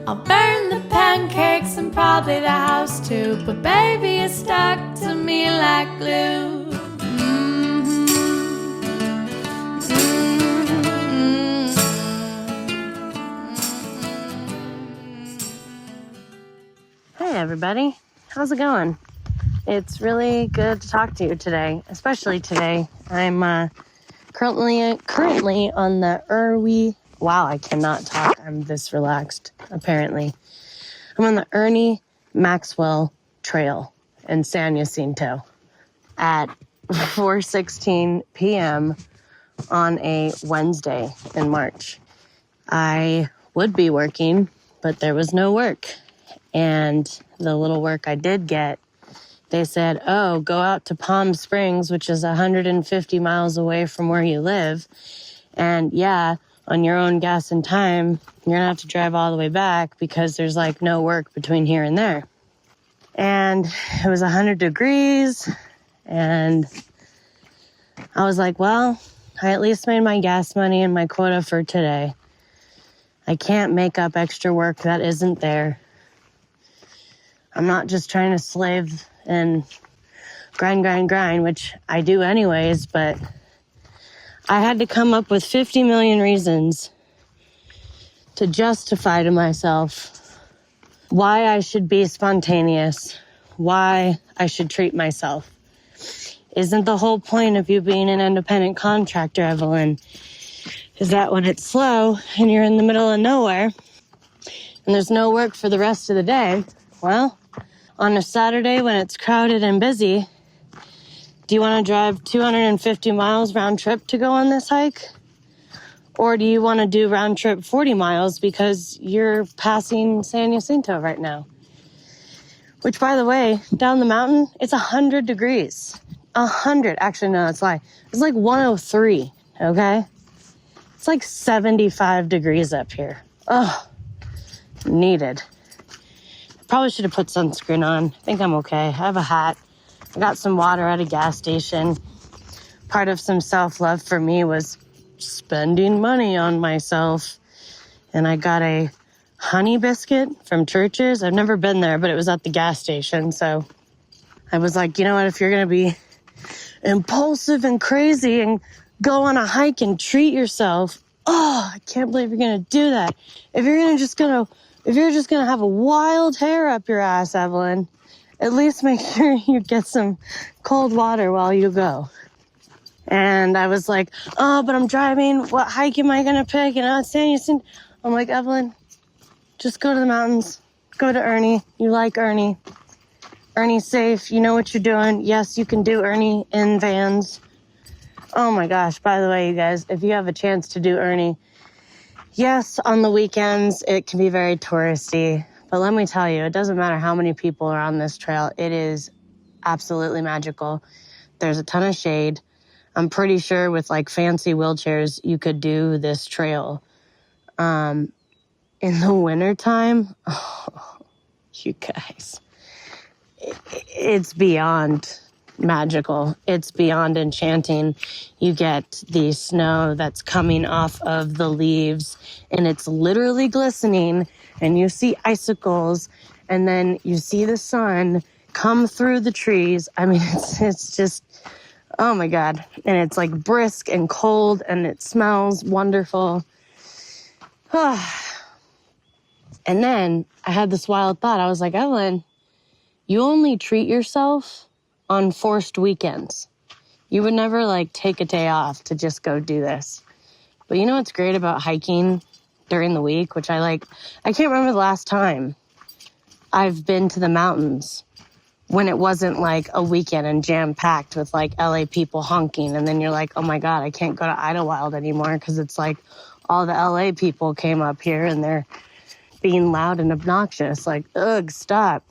I'll burn the pancakes and probably the house too, but baby, it's stuck to me like glue. Hey everybody, how's it going? It's really good to talk to you today, especially today. I'm currently on the Ernie. Wow, I cannot talk. I'm this relaxed, apparently. I'm on the Ernie Maxwell Trail in San Jacinto at 4:16 p.m. on a Wednesday in March. I would be working, but there was no work. And the little work I did get, they said, oh, go out to Palm Springs, which is 150 miles away from where you live. And yeah, on your own gas and time, you're going to have to drive all the way back because there's like no work between here and there. And it was 100 degrees. And I was like, well, I at least made my gas money and my quota for today. I can't make up extra work that isn't there. I'm not just trying to slave and grind, which I do anyways, but I had to come up with 50 million reasons to justify to myself why I should be spontaneous, why I should treat myself. Isn't the whole point of you being an independent contractor, Evelyn, is that when it's slow and you're in the middle of nowhere and there's no work for the rest of the day, well, on a Saturday when it's crowded and busy, do you want to drive 250 miles round trip to go on this hike? Or do you want to do round trip 40 miles because you're passing San Jacinto right now? Which, by the way, down the mountain, it's 100 degrees. 100. Actually, no, it's a lie. It's like 103, okay? It's like 75 degrees up here. Oh, needed. Probably should have put sunscreen on. I think I'm okay. I have a hat. I got some water at a gas station. Part of some self-love for me was spending money on myself. And I got a honey biscuit from Church's. I've never been there, but it was at the gas station. So I was like, you know what? If you're going to be impulsive and crazy and go on a hike and treat yourself, oh, I can't believe you're going to do that. If you're just going to have a wild hair up your ass, Evelyn, at least make sure you get some cold water while you go. And I was like, oh, but I'm driving. What hike am I going to pick? You know, it's San Jacinto. I'm like, Evelyn, just go to the mountains. Go to Ernie. You like Ernie. Ernie's safe. You know what you're doing. Yes, you can do Ernie in vans. Oh my gosh. By the way, you guys, if you have a chance to do Ernie, yes, on the weekends, it can be very touristy. But let me tell you, it doesn't matter how many people are on this trail. It is absolutely magical. There's a ton of shade. I'm pretty sure with like fancy wheelchairs, you could do this trail. In the wintertime, oh, you guys, it's beyond magical. It's beyond enchanting. You get the snow that's coming off of the leaves and it's literally glistening and you see icicles and then you see the sun come through the trees. I mean, it's just, oh my God. And it's like brisk and cold and it smells wonderful. And then I had this wild thought. I was like, Evelyn, you only treat yourself on forced weekends. You would never like take a day off to just go do this. But you know what's great about hiking during the week, which I can't remember the last time I've been to the mountains when it wasn't like a weekend and jam-packed with like LA people honking. And then you're like, oh my God, I can't go to Idlewild anymore because it's like all the LA people came up here and they're being loud and obnoxious. Like, ugh, stop.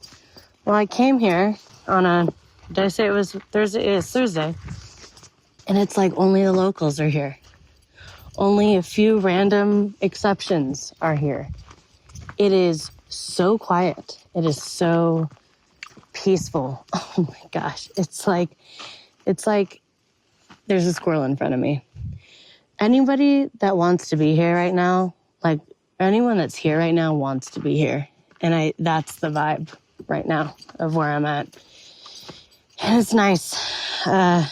Well, I came here on did I say it was Thursday? It's Thursday. And it's like only the locals are here. Only a few random exceptions are here. It is so quiet. It is so peaceful. Oh my gosh. It's like there's a squirrel in front of me. Anybody that wants to be here right now, like anyone that's here right now wants to be here. And that's the vibe right now of where I'm at. And it's nice. Again,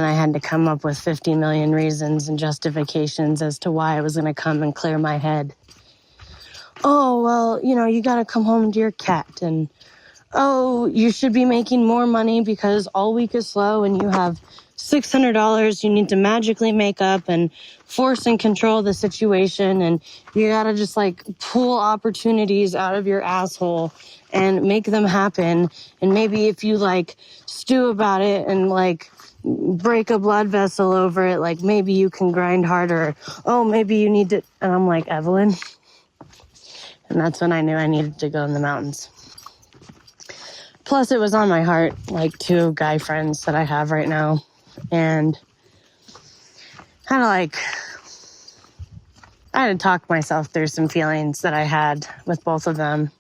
I had to come up with 50 million reasons and justifications as to why I was going to come and clear my head. Oh, well, you got to come home to your cat. And, oh, you should be making more money because all week is slow and you have $600 you need to magically make up and force and control the situation. And you got to just pull opportunities out of your asshole and make them happen. And maybe if you stew about it and break a blood vessel over it, maybe you can grind harder. Oh, maybe you need to. And I'm like, Evelyn. And that's when I knew I needed to go in the mountains. Plus, it was on my heart, 2 guy friends that I have right now. And kind of I had to talk myself through some feelings that I had with both of them.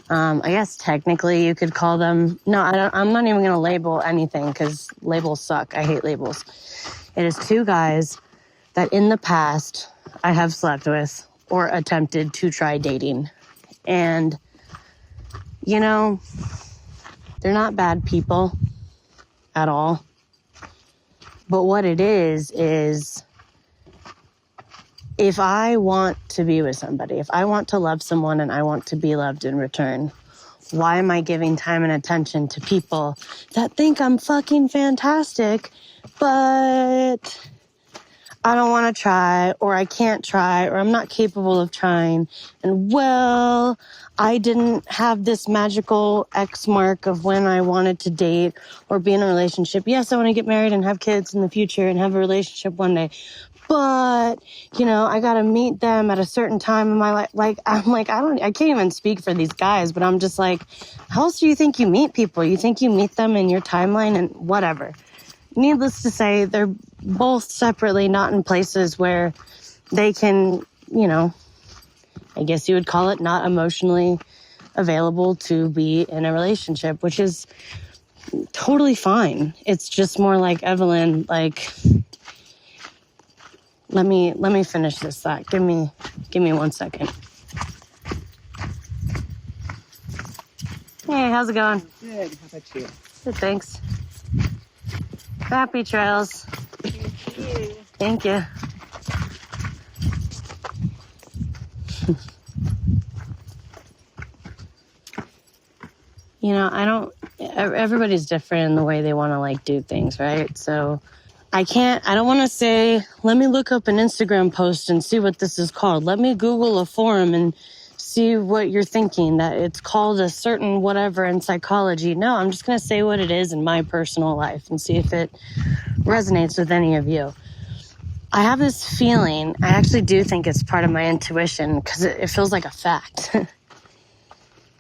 I guess technically you could call them, no, I'm not even going to label anything because labels suck. I hate labels. It is 2 guys that in the past I have slept with or attempted to try dating. And, they're not bad people at all. But what it is if I want to be with somebody, if I want to love someone and I want to be loved in return, why am I giving time and attention to people that think I'm fucking fantastic, but I don't want to try, or I can't try, or I'm not capable of trying. And well, I didn't have this magical X mark of when I wanted to date or be in a relationship. Yes, I want to get married and have kids in the future and have a relationship one day. But, I got to meet them at a certain time in my life. I can't even speak for these guys, but I'm just how else do you think you meet people? You think you meet them in your timeline and whatever. Needless to say, they're both separately not in places where they can, I guess you would call it not emotionally available to be in a relationship, which is totally fine. It's just more like, Evelyn, let me finish this thought. Give me 1 second. Hey, how's it going? Good. How about you? Good, thanks. Happy trails. Thank you. Thank you. Everybody's different in the way they want to do things, right? So I don't want to say, let me look up an Instagram post and see what this is called. Let me Google a forum and see what you're thinking, that it's called a certain whatever in psychology. No, I'm just going to say what it is in my personal life and see if it resonates with any of you. I have this feeling, I actually do think it's part of my intuition because it feels like a fact,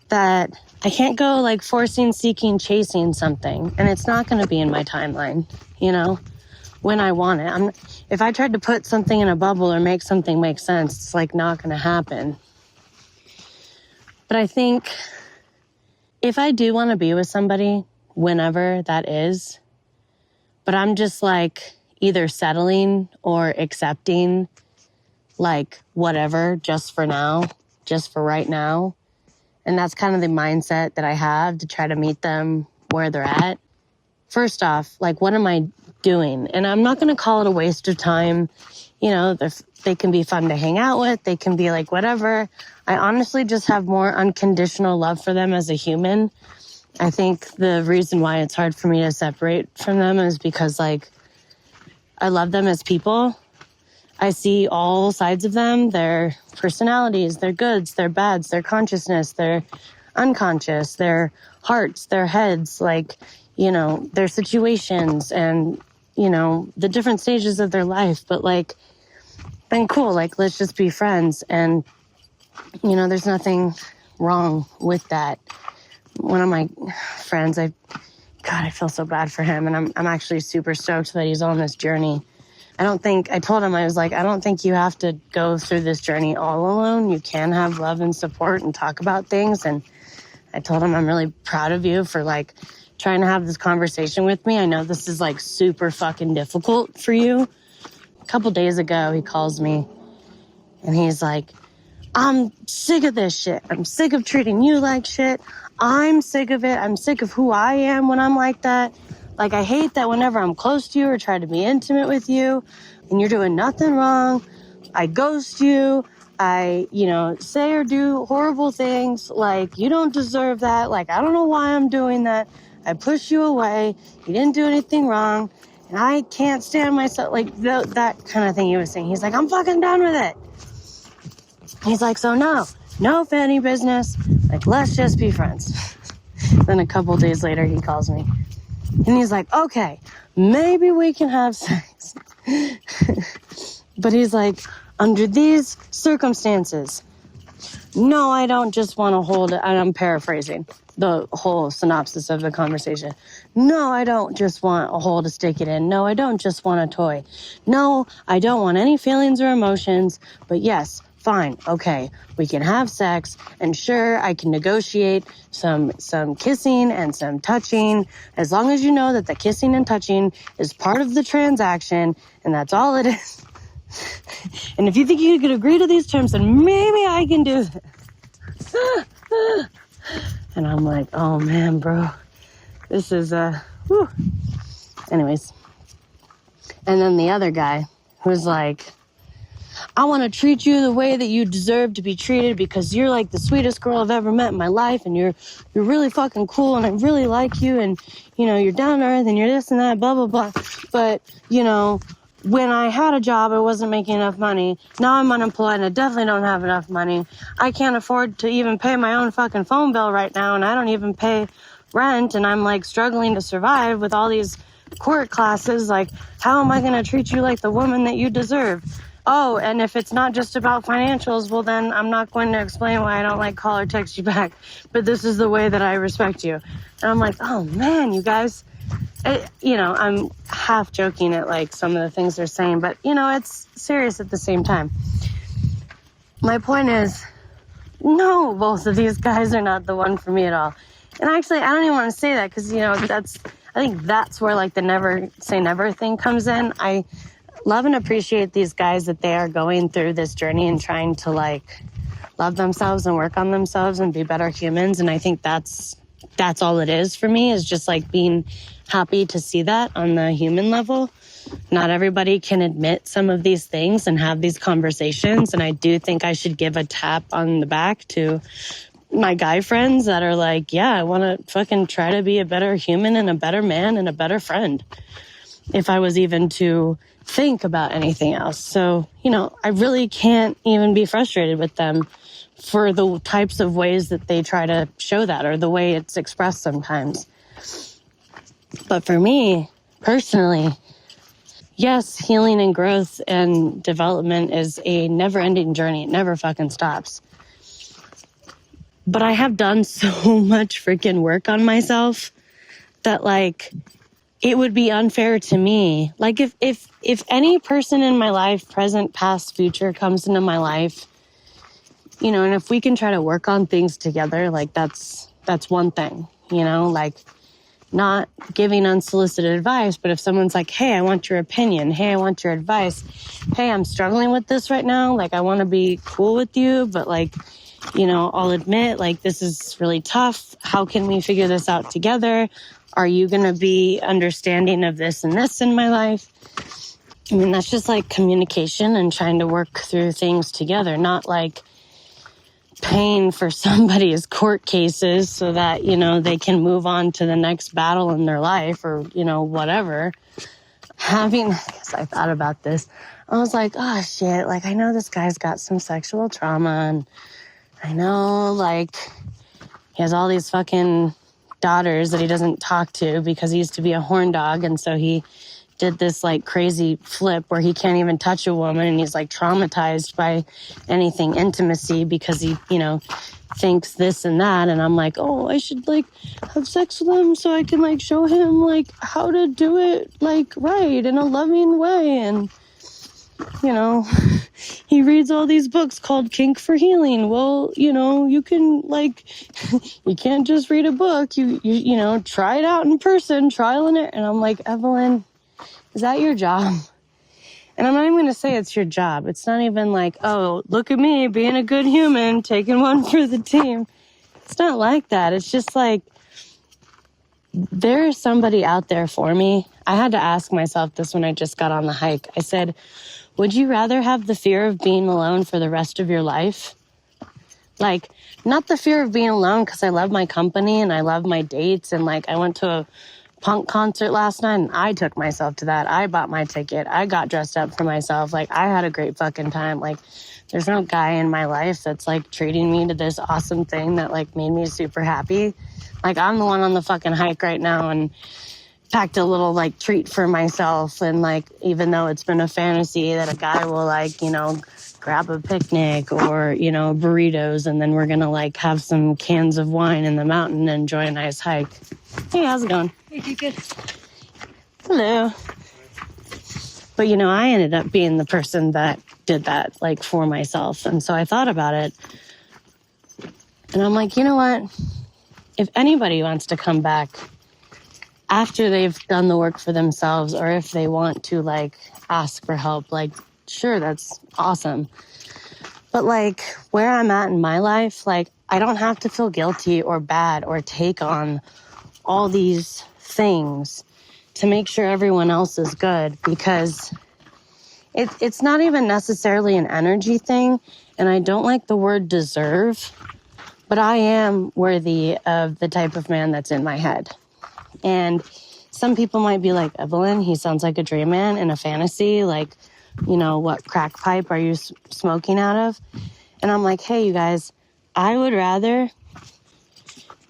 that I can't go forcing, seeking, chasing something, and it's not going to be in my timeline, when I want it. If I tried to put something in a bubble or make something make sense, it's not going to happen. But I think if I do want to be with somebody, whenever that is, but I'm just either settling or accepting whatever, just for now, just for right now. And that's kind of the mindset that I have to try to meet them where they're at. First off, what am I doing? And I'm not going to call it a waste of time. They can be fun to hang out with. They can be whatever. I honestly just have more unconditional love for them as a human. I think the reason why it's hard for me to separate from them is because I love them as people. I see all sides of them, their personalities, their goods, their bads, their consciousness, their unconscious, their hearts, their heads, their situations and, the different stages of their life. But then cool, let's just be friends. And, there's nothing wrong with that. One of my friends, I feel so bad for him. And I'm actually super stoked that he's on this journey. I told him, I don't think you have to go through this journey all alone. You can have love and support and talk about things. And I told him, I'm really proud of you for trying to have this conversation with me. I know this is super fucking difficult for you. A couple days ago, he calls me And he's like, I'm sick of this shit. I'm sick of treating you like shit. I'm sick of it. I'm sick of who I am when I'm like that. Like, I hate that whenever I'm close to you or try to be intimate with you and you're doing nothing wrong, I ghost you. I, say or do horrible things. Like, you don't deserve that. Like, I don't know why I'm doing that. I push you away. You didn't do anything wrong. And I can't stand myself. Like, that kind of thing he was saying. He's like, I'm fucking done with it. He's like, so no fanny business. Like, let's just be friends. Then a couple days later, he calls me. And he's like, okay, maybe we can have sex. But he's like, under these circumstances, no, I don't just want to hold it. And I'm paraphrasing the whole synopsis of the conversation. No, I don't just want a hole to stick it in. No, I don't just want a toy. No, I don't want any feelings or emotions. But yes, fine, okay, we can have sex, and sure, I can negotiate some kissing and some touching, as long as you know that the kissing and touching is part of the transaction, and that's all it is. And if you think you could agree to these terms, then maybe I can do this. And I'm like, oh man, bro, this is, whew. Anyways. And then the other guy who's like, I want to treat you the way that you deserve to be treated because you're like the sweetest girl I've ever met in my life, and you're really fucking cool, and I really like you, and you're down to earth, and you're this and that, blah blah blah. But when I had a job, I wasn't making enough money. Now I'm unemployed, and I definitely don't have enough money. I can't afford to even pay my own fucking phone bill right now, and I don't even pay rent, and I'm like struggling to survive with all these court classes. Like, how am I going to treat you like the woman that you deserve? Oh, and if it's not just about financials, well, then I'm not going to explain why I don't like call or text you back. But this is the way that I respect you. And I'm like, oh, man, you guys. I'm half joking at, like, some of the things they're saying. But, it's serious at the same time. My point is, no, both of these guys are not the one for me at all. And actually, I don't even want to say that because, I think that's where, like, the never say never thing comes in. I love and appreciate these guys that they are going through this journey and trying to like love themselves and work on themselves and be better humans. And I think that's all it is for me, is just like being happy to see that on the human level. Not everybody can admit some of these things and have these conversations. And I do think I should give a tap on the back to my guy friends that are like, yeah, I want to fucking try to be a better human and a better man and a better friend, if I was even to think about anything else. So, I really can't even be frustrated with them for the types of ways that they try to show that, or the way it's expressed sometimes. But for me, personally, yes, healing and growth and development is a never-ending journey. It never fucking stops. But I have done so much freaking work on myself that, like, it would be unfair to me. Like, if any person in my life, present, past, future, comes into my life, and if we can try to work on things together, like, that's one thing, like, not giving unsolicited advice. But if someone's like, hey, I want your opinion. Hey, I want your advice. Hey, I'm struggling with this right now. Like, I want to be cool with you, but like, I'll admit, like, this is really tough. How can we figure this out together? Are you going to be understanding of this and this in my life? I mean, that's just like communication and trying to work through things together, not like paying for somebody's court cases so that, they can move on to the next battle in their life or, whatever. I guess I thought about this. I was like, oh shit, like, I know this guy's got some sexual trauma, and I know, like, he has all these fucking daughters that he doesn't talk to because he used to be a horn dog, and so he did this like crazy flip where he can't even touch a woman, and he's like traumatized by anything intimacy because he thinks this and that. And I'm like, oh, I should like have sex with him so I can like show him like how to do it like right in a loving way. And he reads all these books called Kink for Healing. Well, you can like, you can't just read a book. You try it out in person, trial and error. And I'm like, Evelyn, is that your job? And I'm not even going to say it's your job. It's not even like, oh, look at me being a good human, taking one for the team. It's not like that. It's just like, there is somebody out there for me. I had to ask myself this when I just got on the hike. I said, would you rather have the fear of being alone for the rest of your life? Like, not the fear of being alone because I love my company and I love my dates. And like, I went to a punk concert last night and I took myself to that. I bought my ticket. I got dressed up for myself. Like, I had a great fucking time. Like, there's no guy in my life that's like treating me to this awesome thing that like made me super happy. Like, I'm the one on the fucking hike right now and packed a little like treat for myself. And like, even though it's been a fantasy that a guy will like, you know, grab a picnic or, you know, burritos, and then we're gonna like have some cans of wine in the mountain and enjoy a nice hike. Hey, how's it going? Hey, good. Hello. But, you know, I ended up being the person that did that, like, for myself. And so I thought about it. And I'm like, you know what? If anybody wants to come back after they've done the work for themselves, or if they want to, like, ask for help, like, sure, that's awesome. But, like, where I'm at in my life, like, I don't have to feel guilty or bad or take on all these things to make sure everyone else is good, because it's not even necessarily an energy thing, and I don't like the word deserve, but I am worthy of the type of man that's in my head. And some people might be like, Evelyn, he sounds like a dream man in a fantasy, like, you know, what crack pipe are you smoking out of? And I'm like, hey, you guys, I would rather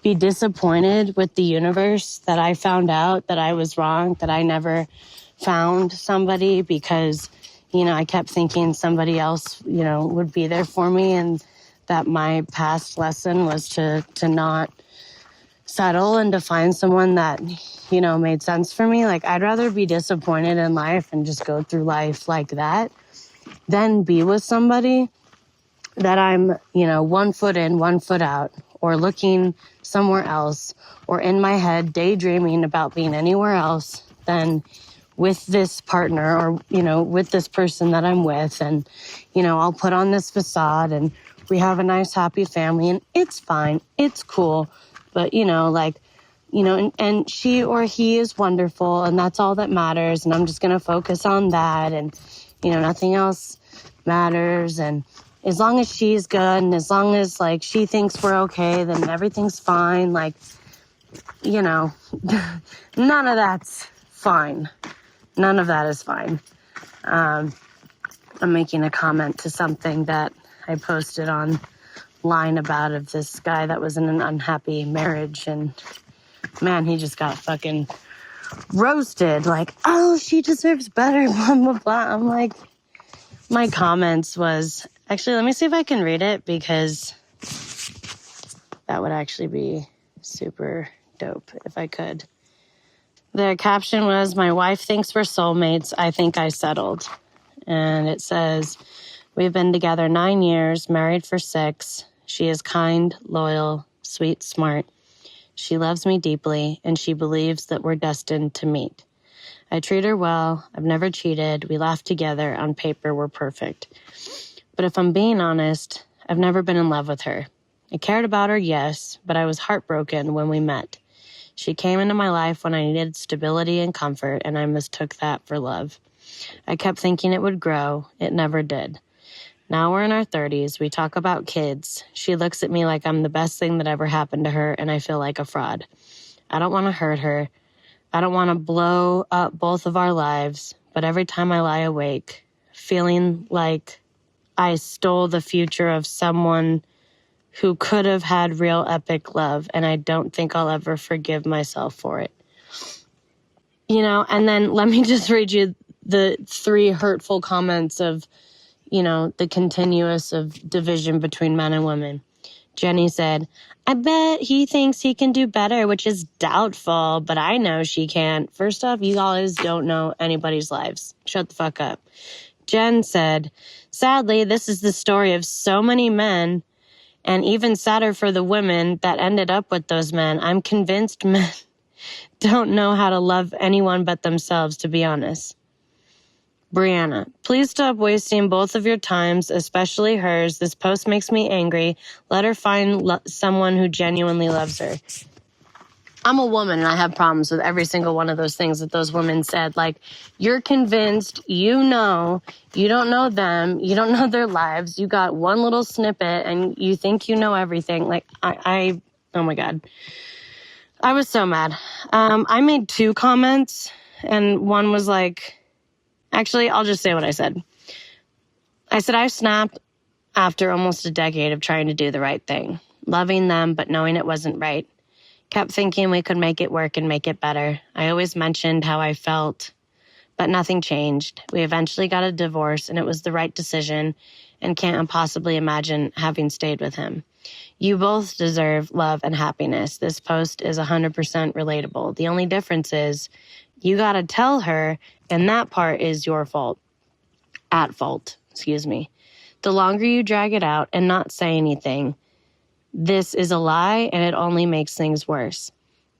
be disappointed with the universe that I found out that I was wrong, that I never found somebody because, you know, I kept thinking somebody else, you know, would be there for me, and that my past lesson was to not settle and to find someone that, you know, made sense for me. Like, I'd rather be disappointed in life and just go through life like that than be with somebody that I'm, you know, 1 foot in, 1 foot out, or looking somewhere else, or in my head daydreaming about being anywhere else than with this partner, or, you know, with this person that I'm with. And, you know, I'll put on this facade and we have a nice, happy family, and it's fine. It's cool. But, you know, like, you know, and she or he is wonderful, and that's all that matters. And I'm just going to focus on that. And, you know, nothing else matters. And as long as she's good, and as long as, like, she thinks we're okay, then everything's fine. Like, you know, none of that's fine. None of that is fine. I'm making a comment to something that I posted online about of this guy that was in an unhappy marriage, and man, he just got fucking roasted. Like, oh, she deserves better, blah, blah, blah. I'm like, my comments was, actually, let me see if I can read it, because that would actually be super dope if I could. The caption was, my wife thinks we're soulmates. I think I settled. And it says, we've been together 9 years, married for 6. She is kind, loyal, sweet, smart. She loves me deeply, and she believes that we're destined to meet. I treat her well. I've never cheated. We laugh together. On paper, we're perfect. But if I'm being honest, I've never been in love with her. I cared about her, yes, but I was heartbroken when we met. She came into my life when I needed stability and comfort, and I mistook that for love. I kept thinking it would grow. It never did. Now we're in our 30s. We talk about kids. She looks at me like I'm the best thing that ever happened to her, and I feel like a fraud. I don't want to hurt her. I don't want to blow up both of our lives, but every time I lie awake, feeling like I stole the future of someone who could have had real epic love, and I don't think I'll ever forgive myself for it. You know, and then let me just read you the 3 hurtful comments of, you know, the continuous of division between men and women. Jenny said, I bet he thinks he can do better, which is doubtful, but I know she can't. First off, you guys don't know anybody's lives. Shut the fuck up. Jen said, sadly, this is the story of so many men, and even sadder for the women that ended up with those men. I'm convinced men don't know how to love anyone but themselves, to be honest. Brianna, please stop wasting both of your times, especially hers. This post makes me angry. Let her find someone who genuinely loves her. I'm a woman and I have problems with every single one of those things that those women said. Like, you're convinced, you don't know them, you don't know their lives. You got one little snippet and you think you know everything. Like, oh my God. I was so mad. I made 2 comments and one was like, actually, I'll just say what I said. I said, I snapped after almost a decade of trying to do the right thing, loving them, but knowing it wasn't right. Kept thinking we could make it work and make it better. I always mentioned how I felt, but nothing changed. We eventually got a divorce, and it was the right decision, and can't impossibly imagine having stayed with him. You both deserve love and happiness. This post is 100% relatable. The only difference is you got to tell her, and that part is your fault. At fault, excuse me. The longer you drag it out and not say anything, this is a lie, and it only makes things worse.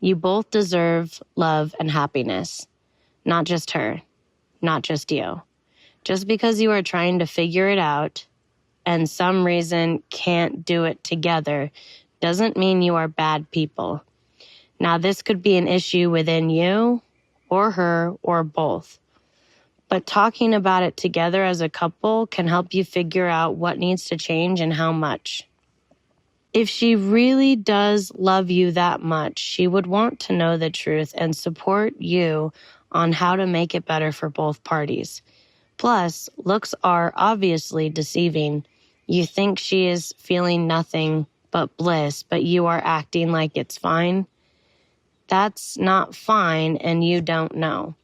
You both deserve love and happiness. Not just her. Not just you. Just because you are trying to figure it out and some reason can't do it together doesn't mean you are bad people. Now, this could be an issue within you or her or both. But talking about it together as a couple can help you figure out what needs to change and how much. If she really does love you that much, she would want to know the truth and support you on how to make it better for both parties. Plus, looks are obviously deceiving. You think she is feeling nothing but bliss, but you are acting like it's fine. That's not fine, and you don't know.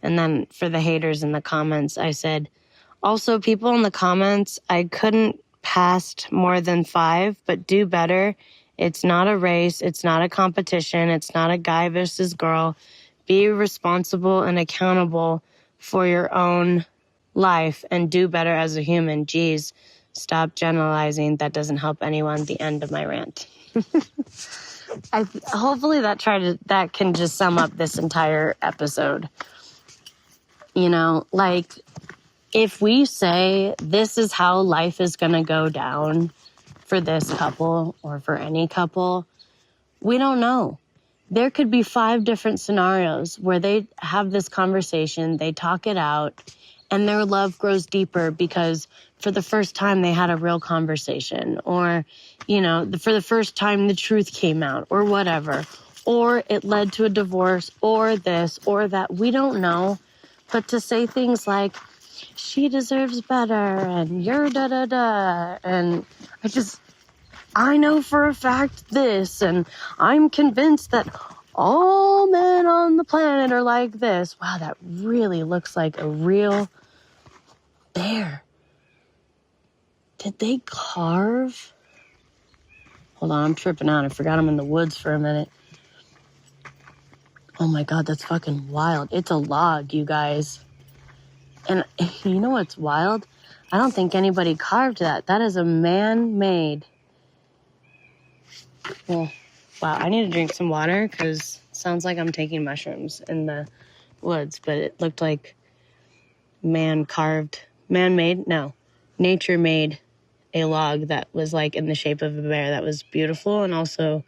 And then for the haters in the comments, I said, also, people in the comments, I couldn't past more than 5, but do better. It's not a race. It's not a competition. It's not a guy versus girl. Be responsible and accountable for your own life and do better as a human. Geez, stop generalizing. That doesn't help anyone. The end of my rant. Hopefully that can just sum up this entire episode. You know, like, if we say this is how life is going to go down for this couple or for any couple, we don't know. There could be 5 different scenarios where they have this conversation, they talk it out, and their love grows deeper because for the first time they had a real conversation, or, you know, for the first time the truth came out, or whatever, or it led to a divorce, or this or that. We don't know. But to say things like, she deserves better, and you're da-da-da, and I know for a fact this, and I'm convinced that all men on the planet are like this. Wow, that really looks like a real bear. Did they carve? Hold on, I'm tripping out. I forgot I'm in the woods for a minute. Oh my God, that's fucking wild. It's a log, you guys. And you know what's wild? I don't think anybody carved that. That is a man-made. Well, wow, I need to drink some water because it sounds like I'm taking mushrooms in the woods, but it looked like nature made a log that was like in the shape of a bear. That was beautiful and also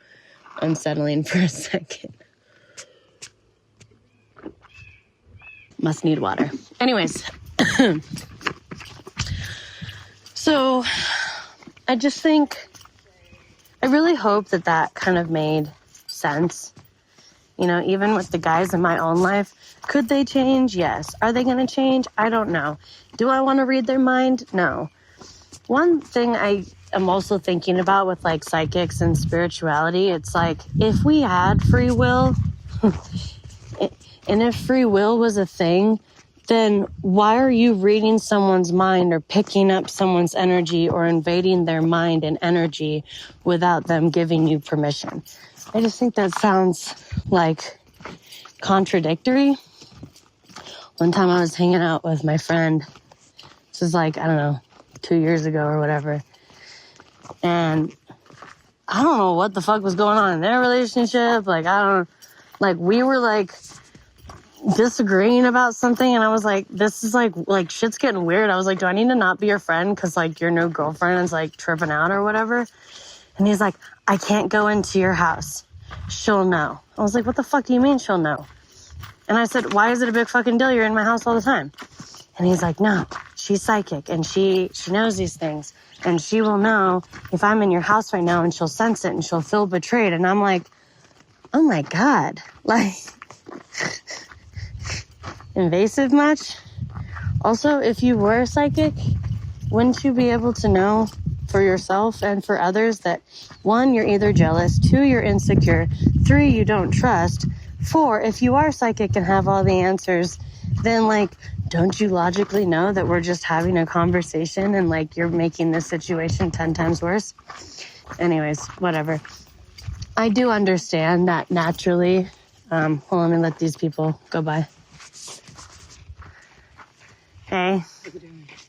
unsettling for a second. Must need water. Anyways, so I just think, I really hope that kind of made sense. You know, even with the guys in my own life, could they change? Yes. Are they going to change? I don't know. Do I want to read their mind? No. One thing I am also thinking about with like psychics and spirituality, it's like, if we had free will, and if free will was a thing, then why are you reading someone's mind or picking up someone's energy or invading their mind and energy without them giving you permission? I just think that sounds like contradictory. One time I was hanging out with my friend. This is like, I don't know, 2 years ago or whatever. And I don't know what the fuck was going on in their relationship. Like, we were like disagreeing about something, and I was like, this is like shit's getting weird. I was like, do I need to not be your friend because like your new girlfriend is like tripping out or whatever? And he's like, I can't go into your house. She'll know. I was like, what the fuck do you mean she'll know? And I said, why is it a big fucking deal? You're in my house all the time. And he's like, no, she's psychic and she knows these things. And she will know if I'm in your house right now and she'll sense it and she'll feel betrayed. And I'm like, oh my God, like invasive much? Also, if you were psychic, wouldn't you be able to know for yourself and for others that 1, you're either jealous, 2, you're insecure, 3, you don't trust, 4, if you are psychic and have all the answers, then like, don't you logically know that we're just having a conversation and like you're making this situation 10 times worse? Anyways, whatever. I do understand that naturally. Hold on, let me let these people go by. Hey.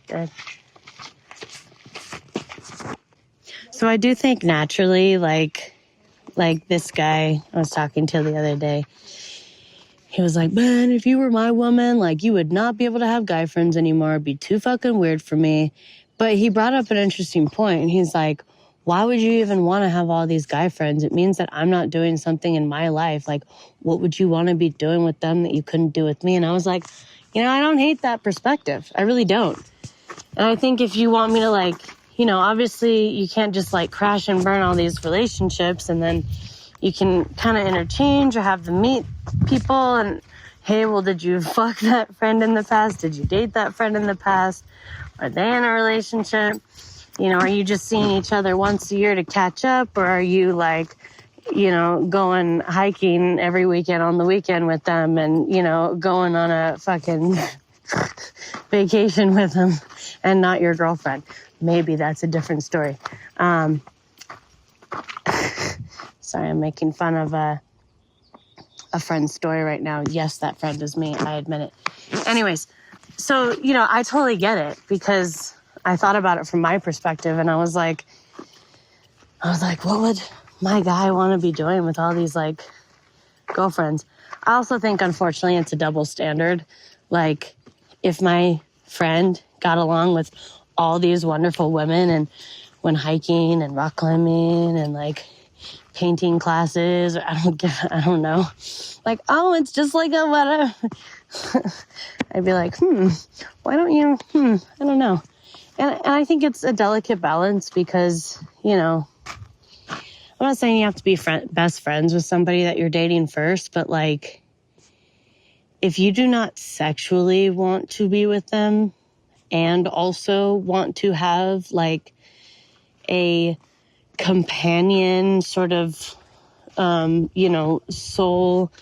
Good. So I do think naturally, like this guy I was talking to the other day, he was like, man, if you were my woman, like you would not be able to have guy friends anymore. It'd be too fucking weird for me. But he brought up an interesting point. He's like, why would you even want to have all these guy friends? It means that I'm not doing something in my life. Like, what would you want to be doing with them that you couldn't do with me? And I was like, I don't hate that perspective. I really don't. And I think if you want me to like, obviously you can't just like crash and burn all these relationships and then you can kind of interchange or have them meet people and, hey, well, did you fuck that friend in the past? Did you date that friend in the past? Are they in a relationship? Are you just seeing each other once a year to catch up? Or are you like, going hiking every weekend on the weekend with them and, going on a fucking vacation with them and not your girlfriend? Maybe that's a different story. Sorry, I'm making fun of a friend's story right now. Yes, that friend is me. I admit it. Anyways, so, I totally get it because I thought about it from my perspective and I was like, what would my guy want to be doing with all these like girlfriends? I also think, unfortunately, it's a double standard. Like, if my friend got along with all these wonderful women and went hiking and rock climbing and like painting classes, or I don't know. Like, oh, it's just like a whatever. I'd be like, why don't you, I don't know. And I think it's a delicate balance because, I'm not saying you have to be best friends with somebody that you're dating first, but like, if you do not sexually want to be with them and also want to have like a companion sort of, soul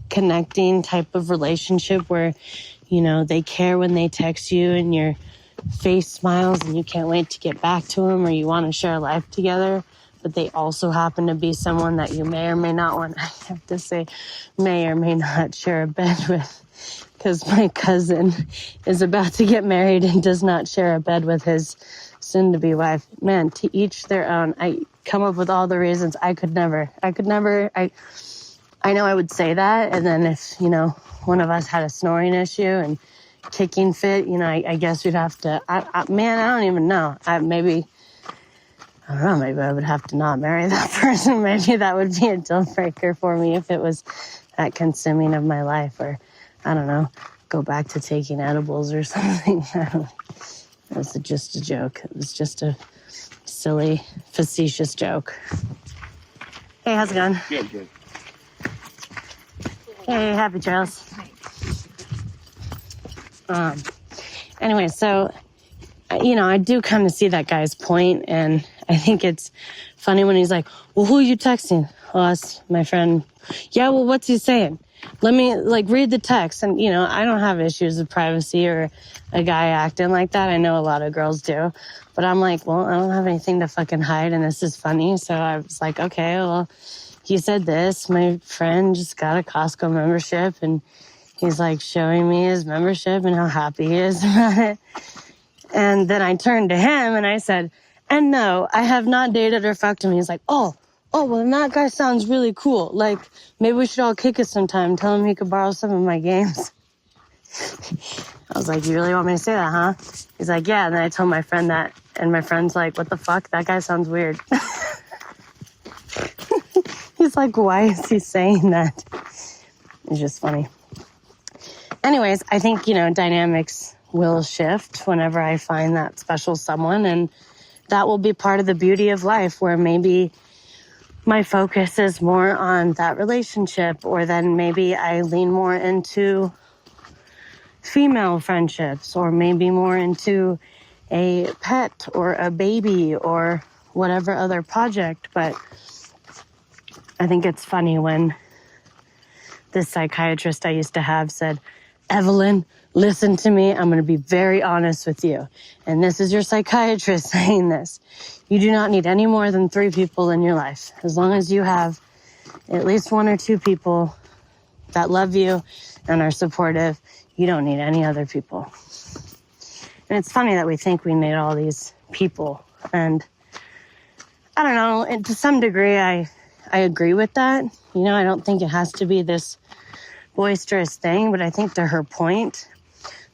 connecting type of relationship where, they care when they text you and your face smiles and you can't wait to get back to them, or you want to share life together, but they also happen to be someone that you may or may not want, I have to say, may or may not share a bed with, because my cousin is about to get married and does not share a bed with his soon-to-be wife. Man, to each their own. I come up with all the reasons. I could never. I know I would say that, and then if, one of us had a snoring issue and kicking fit, I guess we'd have to, I don't even know. Maybe I would have to not marry that person. Maybe that would be a deal breaker for me if it was that consuming of my life, or, I don't know, go back to taking edibles or something. It was just a joke. It was just a silly, facetious joke. Hey, how's it going? Good. Hey, happy trails. Anyway, so, I do kind of see that guy's point, and I think it's funny when he's like, well, who are you texting? Oh, that's my friend. Yeah, well, what's he saying? Let me, read the text. And, I don't have issues with privacy or a guy acting like that. I know a lot of girls do. But I'm like, well, I don't have anything to fucking hide, and this is funny. So I was like, okay, well, he said this. My friend just got a Costco membership, and he's, showing me his membership and how happy he is about it. And then I turned to him, and I said, and no, I have not dated or fucked him. He's like, oh, oh, well, then that guy sounds really cool. Like, maybe we should all kick it sometime. Tell him he could borrow some of my games. I was like, you really want me to say that, huh? He's like, yeah. And then I told my friend that, and my friend's like, what the fuck? That guy sounds weird. He's like, why is he saying that? It's just funny. Anyways, I think, dynamics will shift whenever I find that special someone, and that will be part of the beauty of life, where maybe my focus is more on that relationship, or then maybe I lean more into female friendships, or maybe more into a pet or a baby or whatever other project. But I think it's funny when this psychiatrist I used to have said, Evelyn, listen to me. I'm going to be very honest with you. And this is your psychiatrist saying this. You do not need any more than 3 people in your life. As long as you have at least 1 or 2 people that love you and are supportive, you don't need any other people. And it's funny that we think we need all these people. And I don't know, and to some degree, I agree with that. I don't think it has to be this boisterous thing, but I think to her point,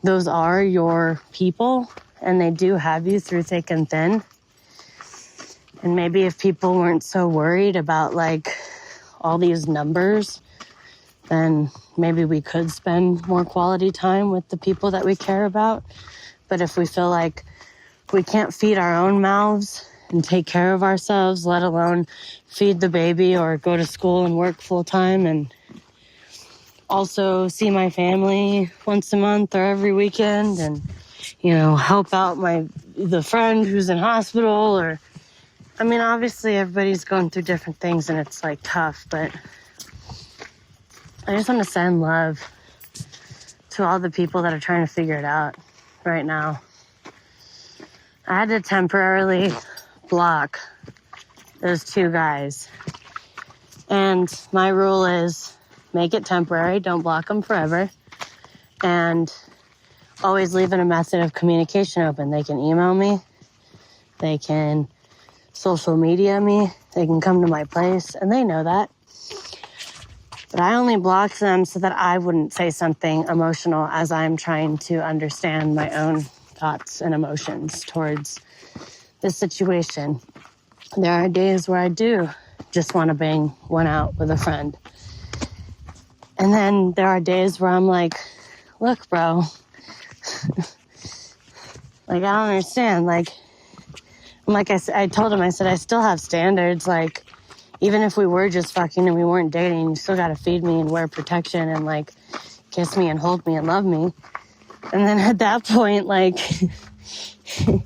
those are your people, and they do have you through thick and thin. And maybe if people weren't so worried about like all these numbers, then maybe we could spend more quality time with the people that we care about. But if we feel like we can't feed our own mouths and take care of ourselves, let alone feed the baby or go to school and work full time and also see my family once a month or every weekend and, help out the friend who's in hospital, or, obviously everybody's going through different things and it's like tough, but I just want to send love to all the people that are trying to figure it out right now. I had to temporarily block those 2 guys. And my rule is make it temporary. Don't block them forever. And always leaving a method of communication open. They can email me. They can social media me. They can come to my place. And they know that. But I only blocked them so that I wouldn't say something emotional as I'm trying to understand my own thoughts and emotions towards this situation. There are days where I do just want to bang one out with a friend. And then there are days where I'm like, look, bro, like, I don't understand. Like I told him, I said, I still have standards. Like, even if we were just fucking and we weren't dating, you still got to feed me and wear protection and like kiss me and hold me and love me. And then at that point, like, you're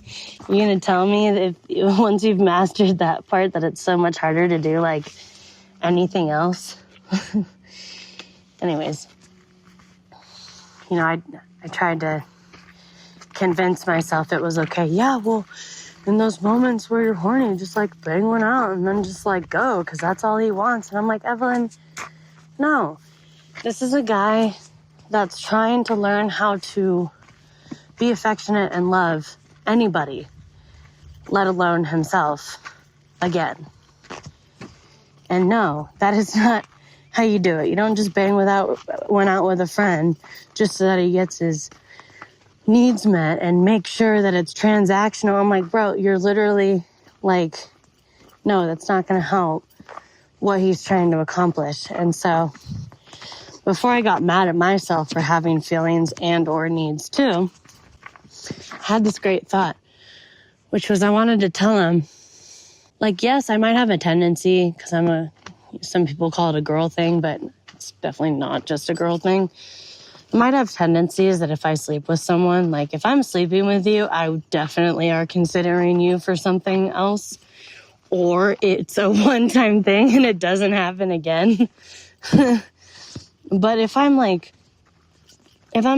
going to tell me that once you've mastered that part that it's so much harder to do like anything else. Anyways, I tried to convince myself it was okay. Yeah, well, in those moments where you're horny, just like bang one out and then just like go, because that's all he wants. And I'm like, Evelyn, no. This is a guy that's trying to learn how to be affectionate and love anybody, let alone himself, again. And no, that is not how you do it. You don't just bang one out with a friend just so that he gets his needs met and make sure that it's transactional. I'm like, bro, you're literally like, no, that's not going to help what he's trying to accomplish. And so before I got mad at myself for having feelings and or needs too, I had this great thought, which was I wanted to tell him, like, yes, I might have a tendency, because some people call it a girl thing, but it's definitely not just a girl thing. I might have tendencies that if I sleep with someone, like if I'm sleeping with you, I definitely are considering you for something else, or it's a one-time thing and it doesn't happen again. But if I'm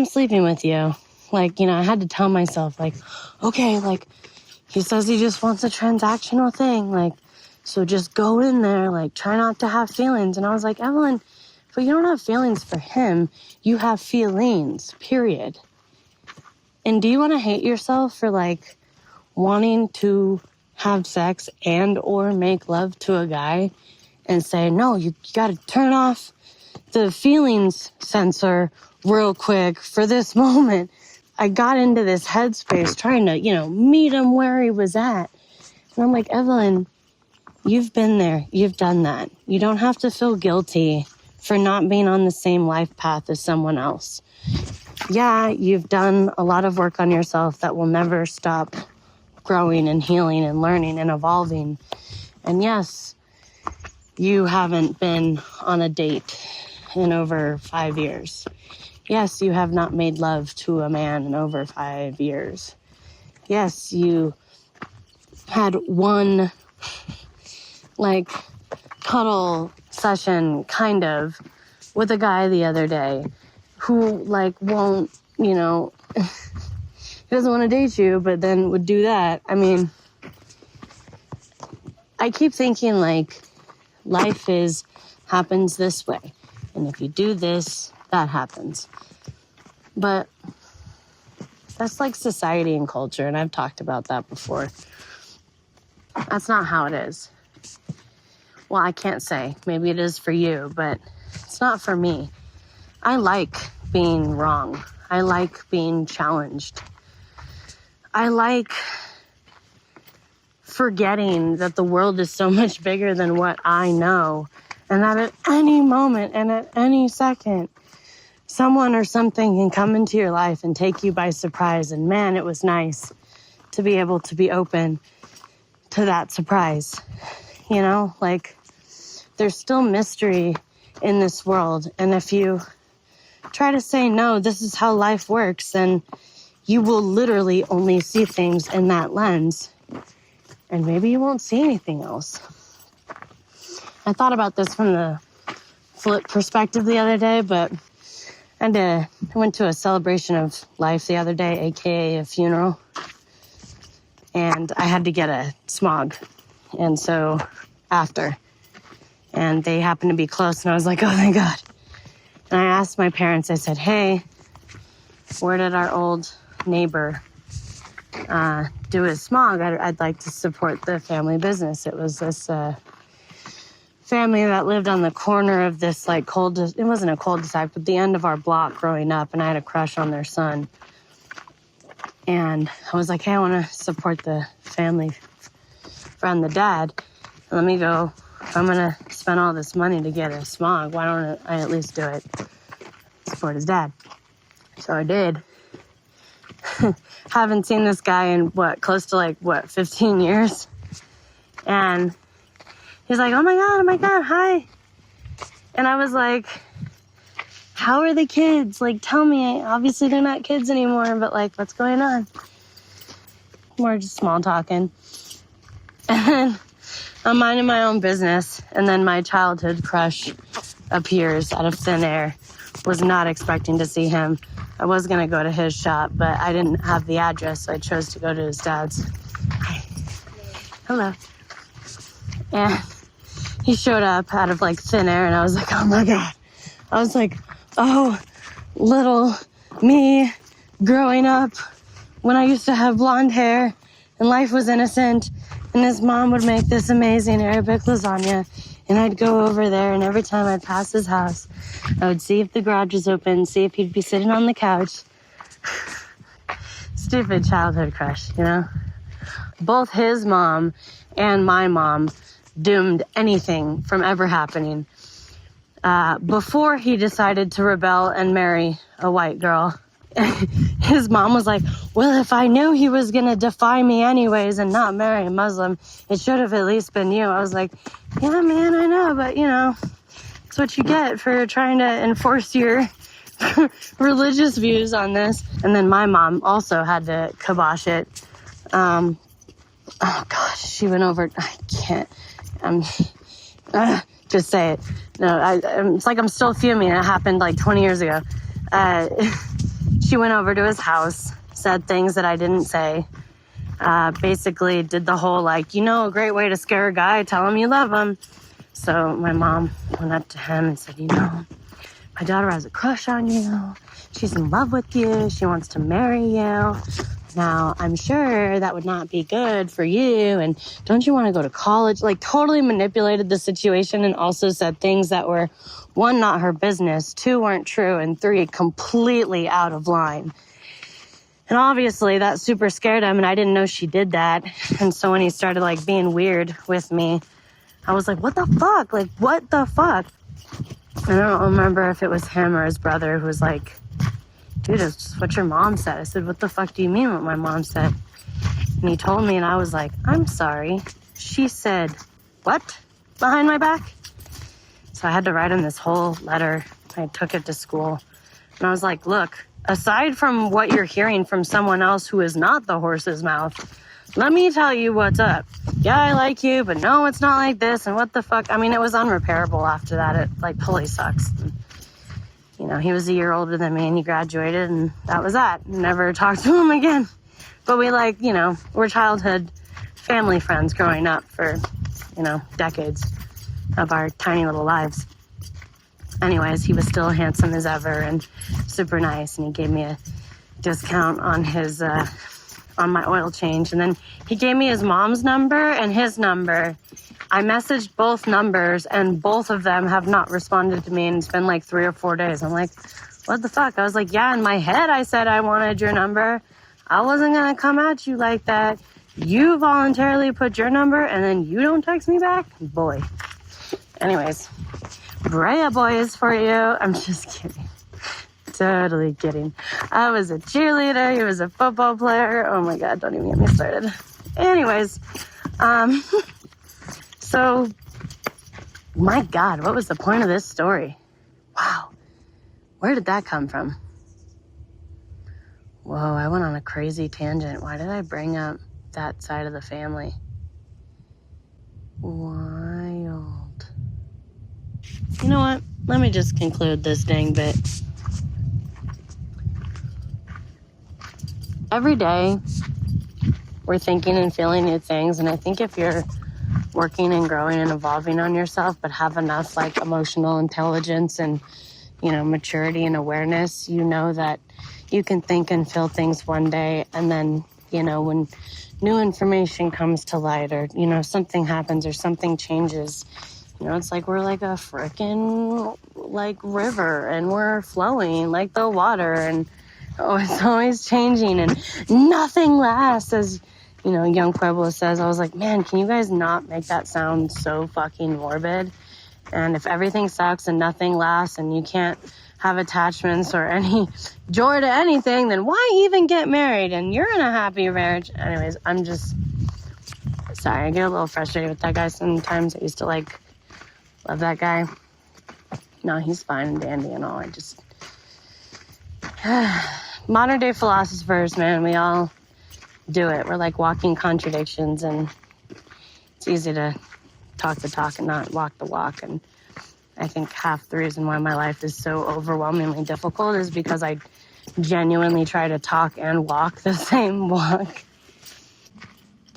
sleeping with you, like, I had to tell myself, like, okay, like, he says he just wants a transactional thing, like, so just go in there, like, try not to have feelings. And I was like, Evelyn, but you don't have feelings for him. You have feelings, period. And do you want to hate yourself for, like, wanting to have sex and or make love to a guy and say, no, you got to turn off the feelings sensor real quick for this moment. I got into this headspace trying to, meet him where he was at. And I'm like, Evelyn, you've been there. You've done that. You don't have to feel guilty for not being on the same life path as someone else. Yeah, you've done a lot of work on yourself that will never stop growing and healing and learning and evolving. And yes, you haven't been on a date in over 5 years. Yes, you have not made love to a man in over 5 years. Yes, you had one, cuddle session, kind of, with a guy the other day who, won't, he doesn't want to date you, but then would do that. I mean, I keep thinking, life happens this way. And if you do this, that happens. But that's society and culture, and I've talked about that before. That's not how it is. Well, I can't say. Maybe it is for you, but it's not for me. I like being wrong. I like being challenged. I like forgetting that the world is so much bigger than what I know, and that at any moment and at any second, someone or something can come into your life and take you by surprise. And man, it was nice to be able to be open to that surprise. There's still mystery in this world. And if you try to say, no, this is how life works, then you will literally only see things in that lens. And maybe you won't see anything else. I thought about this from the flip perspective the other day, but I went to a celebration of life the other day, aka a funeral, and I had to get a smog, and so after, and they happened to be close, and I was like, oh, thank God. And I asked my parents, I said, hey, where did our old neighbor do his smog? I'd like to support the family business. It was this family that lived on the corner of this it wasn't a cul-de-sac, but the end of our block growing up, and I had a crush on their son. And I was like, hey, I want to support the family friend, the dad. Let me go. If I'm going to spend all this money to get a smog, why don't I at least do it? Support his dad. So I did. Haven't seen this guy in close to 15 years. And he's like, oh my God, hi. And I was like, how are the kids? Tell me. Obviously they're not kids anymore, but what's going on? More just small talking. And then I'm minding my own business, and then my childhood crush appears out of thin air. Was not expecting to see him. I was going to go to his shop, but I didn't have the address, so I chose to go to his dad's. Hi. Hello. And he showed up out of thin air, and I was like, oh my God. I was like, oh, little me growing up when I used to have blonde hair and life was innocent, and his mom would make this amazing Arabic lasagna, and I'd go over there, and every time I'd pass his house, I would see if the garage was open, see if he'd be sitting on the couch. Stupid childhood crush, Both his mom and my mom doomed anything from ever happening. Before he decided to rebel and marry a white girl, his mom was like, well, if I knew he was going to defy me anyways and not marry a Muslim, it should have at least been you. I was like, yeah, man, I know, but it's what you get for trying to enforce your religious views on this. And then my mom also had to kibosh it. Oh gosh, she went over, I can't, just say it. No, it's I'm still fuming. It happened 20 years ago. She went over to his house, said things that I didn't say, basically did the whole a great way to scare a guy, tell him you love him. So my mom went up to him and said, my daughter has a crush on you. She's in love with you. She wants to marry you. Now, I'm sure that would not be good for you. And don't you want to go to college? Like, totally manipulated the situation and also said things that were, 1, not her business, 2, weren't true, and 3, completely out of line. And obviously that super scared him, and I didn't know she did that. And so when he started like being weird with me, I was like, what the fuck? Like, what the fuck? And I don't remember if it was him or his brother who was like, dude, it's what your mom said. I said, what the fuck do you mean what my mom said? And he told me, and I was like, I'm sorry. She said, what? Behind my back? So I had to write him this whole letter. I took it to school. And I was like, look, aside from what you're hearing from someone else who is not the horse's mouth, let me tell you what's up. Yeah, I like you, but no, it's not like this. And what the fuck? I mean, it was unrepairable after that. It like totally sucks. And, you know, he was a year older than me and he graduated, and that was that. Never talked to him again. But we like, you know, we're childhood family friends growing up for, you know, decades of our tiny little lives. Anyways, he was still handsome as ever and super nice, and he gave me a discount on his on my oil change. And then he gave me his mom's number and his number. I messaged both numbers, and both of them have not responded to me, and it's been like 3 or 4 days. I'm like, what the fuck? I was like, yeah, in my head I said I wanted your number. I wasn't gonna come at you like that. You voluntarily put your number and then you don't text me back? Boy. Anyways, Brea boys for you. I'm just kidding. Totally kidding. I was a cheerleader. He was a football player. Oh my God, don't even get me started. Anyways, so, my God, what was the point of this story? Wow. Where did that come from? Whoa, I went on a crazy tangent. Why did I bring up that side of the family? Wild. You know what? Let me just conclude this dang bit. Every day, we're thinking and feeling new things, and I think if you're working and growing and evolving on yourself, but have enough like emotional intelligence and, you know, maturity and awareness, you know that you can think and feel things one day, and then, you know, when new information comes to light, or, you know, something happens or something changes, you know, it's like we're like a frickin' like river, and we're flowing like the water, and oh, it's always changing, and nothing lasts, as, you know, Young Pueblo says. I was like, man, can you guys not make that sound so fucking morbid? And if everything sucks and nothing lasts and you can't have attachments or any joy to anything, then why even get married? And you're in a happy marriage. Anyways, I'm just sorry. I get a little frustrated with that guy sometimes. I used to like love that guy. No, he's fine and dandy and all. I just modern day philosophers, man, we all do it. We're like walking contradictions, and it's easy to talk the talk and not walk the walk. And I think half the reason why my life is so overwhelmingly difficult is because I genuinely try to talk and walk the same walk.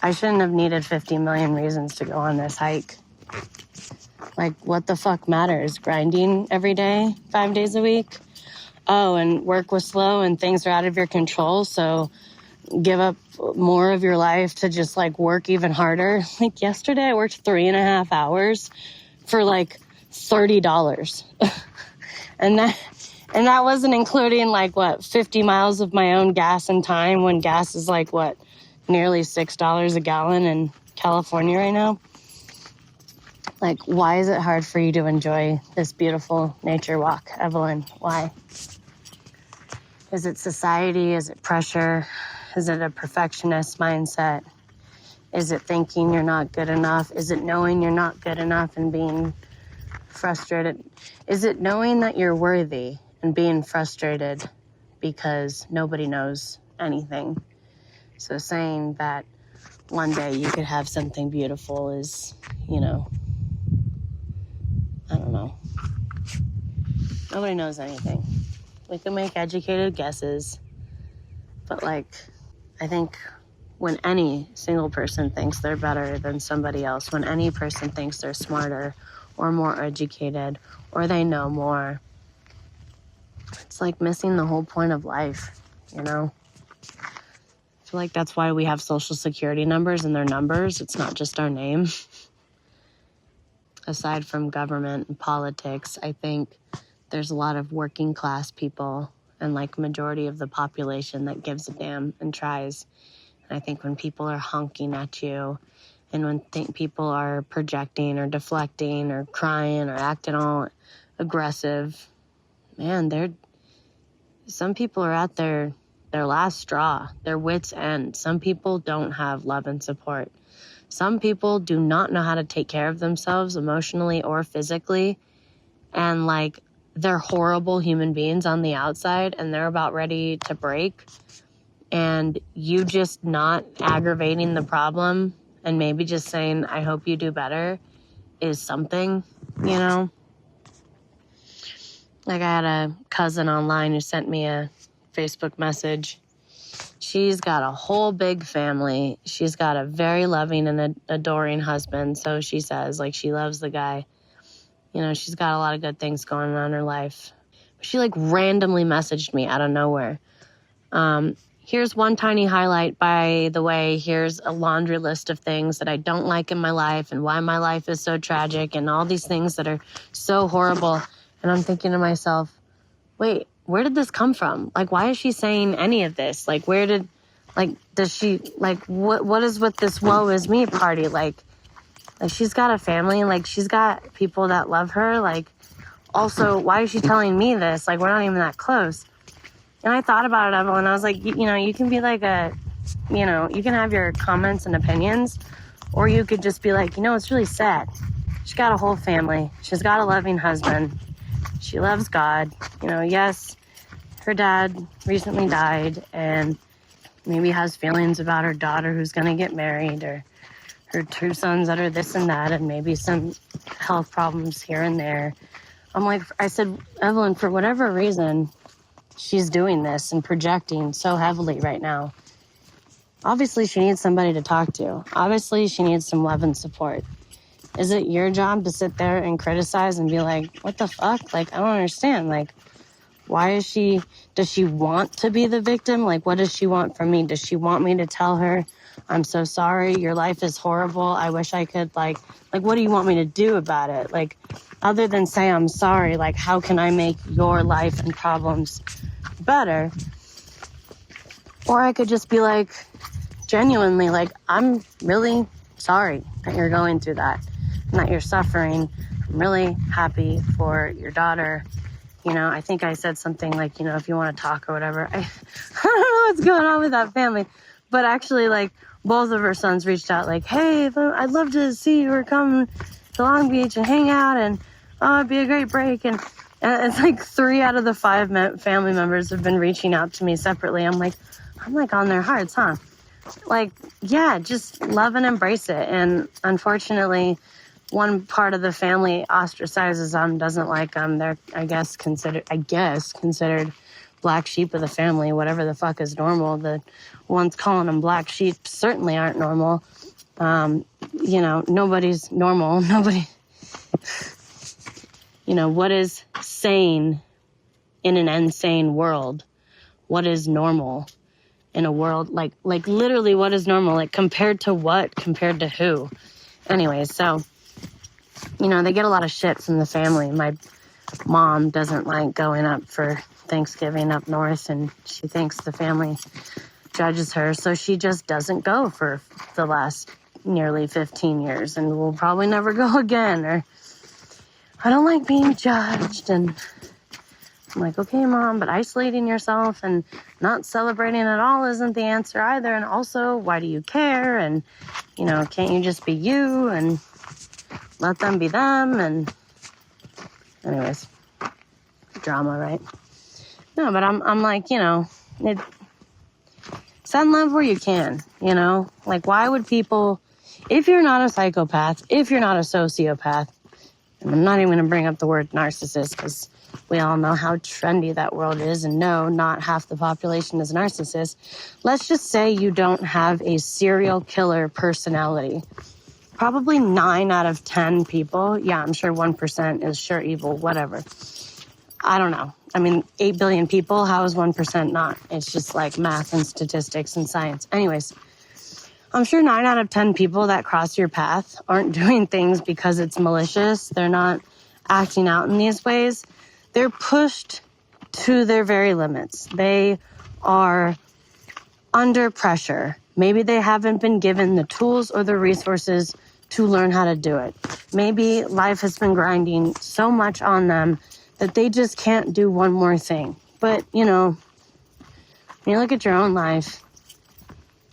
I shouldn't have needed 50 million reasons to go on this hike. Like, what the fuck matters? Grinding every day, 5 days a week? Oh, and work was slow and things are out of your control, so give up more of your life to just like work even harder. Like yesterday I worked 3.5 hours for like $30. and that wasn't including like what, 50 miles of my own gas and time, when gas is like what, nearly $6 a gallon in California right now. Like, why is it hard for you to enjoy this beautiful nature walk, Evelyn? Why? Is it society? Is it pressure? Is it a perfectionist mindset? Is it thinking you're not good enough? Is it knowing you're not good enough and being frustrated? Is it knowing that you're worthy and being frustrated because nobody knows anything? So saying that one day you could have something beautiful is, you know, I don't know. Nobody knows anything. We can make educated guesses, but like, I think when any single person thinks they're better than somebody else, when any person thinks they're smarter or more educated or they know more, it's like missing the whole point of life, you know? I feel like that's why we have social security numbers, and they're numbers. It's not just our name. Aside from government and politics, I think there's a lot of working class people and like majority of the population that gives a damn and tries. And I think when people are honking at you and when people are projecting or deflecting or crying or acting all aggressive, man, some people are at their last straw, their wits' end. Some people don't have love and support. Some people do not know how to take care of themselves emotionally or physically. And like, they're horrible human beings on the outside and they're about ready to break. And you just not aggravating the problem and maybe just saying, I hope you do better is something, you know? Like I had a cousin online who sent me a Facebook message. She's got a whole big family. She's got a very loving and adoring husband. So she says, like, she loves the guy. You know, she's got a lot of good things going on in her life. She, like, randomly messaged me out of nowhere. Here's one tiny highlight, by the way. Here's a laundry list of things that I don't like in my life and why my life is so tragic and all these things that are so horrible. And I'm thinking to myself, wait, where did this come from? Like, why is she saying any of this? Like, does she, like, what is with this woe is me party? Like, she's got a family, like, she's got people that love her. Like, also, why is she telling me this? Like, we're not even that close. And I thought about it, Evelyn. I was like, you know, you can be like you can have your comments and opinions, or you could just be like, you know, it's really sad. She's got a whole family. She's got a loving husband. She loves God. You know, yes, her dad recently died and maybe has feelings about her daughter who's going to get married, or her two sons that are this and that, and maybe some health problems here and there. I said, Evelyn, for whatever reason, she's doing this and projecting so heavily right now. Obviously, she needs somebody to talk to. Obviously, she needs some love and support. Is it your job to sit there and criticize and be like, what the fuck? Like, I don't understand. Like, does she want to be the victim? Like, what does she want from me? Does she want me to tell her, I'm so sorry, your life is horrible, I wish I could, like, what do you want me to do about it? Like, other than say I'm sorry, like, how can I make your life and problems better? Or I could just be like, genuinely, like, I'm really sorry that you're going through that and that you're suffering. I'm really happy for your daughter. You know, I think I said something like, you know, if you want to talk or whatever. I don't know what's going on with that family. But actually, like, both of her sons reached out like, hey, I'd love to see you come to Long Beach and hang out, and it'd be a great break. And it's like 3 out of the 5 family members have been reaching out to me separately. I'm like on their hearts, huh? Like, yeah, just love and embrace it. And unfortunately, one part of the family ostracizes them, doesn't like them. They're, I guess, considered black sheep of the family, whatever the fuck is normal. The ones calling them black sheep certainly aren't normal. You know, nobody's normal. Nobody, you know, what is sane in an insane world? What is normal in a world, like literally what is normal? Like, compared to what? Compared to who? Anyways, so, you know, they get a lot of shit from the family. My mom doesn't like going up for Thanksgiving up north, and she thinks the family judges her, so she just doesn't go for the last nearly 15 years and will probably never go again. Or, I don't like being judged. And I'm like, okay, Mom, but isolating yourself and not celebrating at all isn't the answer either. And also, why do you care? And, you know, can't you just be you and let them be them? And anyways, drama, right? No, but I'm like, you know, send love where you can, you know? Like, why would people, if you're not a psychopath, if you're not a sociopath, and I'm not even going to bring up the word narcissist because we all know how trendy that world is, and no, not half the population is narcissist. Let's just say you don't have a serial killer personality. Probably 9 out of 10 people, yeah, I'm sure 1% is sure evil, whatever. I don't know. I mean, 8 billion people, how is 1% not? It's just like math and statistics and science. Anyways, I'm sure 9 out of 10 people that cross your path aren't doing things because it's malicious. They're not acting out in these ways. They're pushed to their very limits. They are under pressure. Maybe they haven't been given the tools or the resources to learn how to do it. Maybe life has been grinding so much on them that they just can't do one more thing. But, you know, when you look at your own life,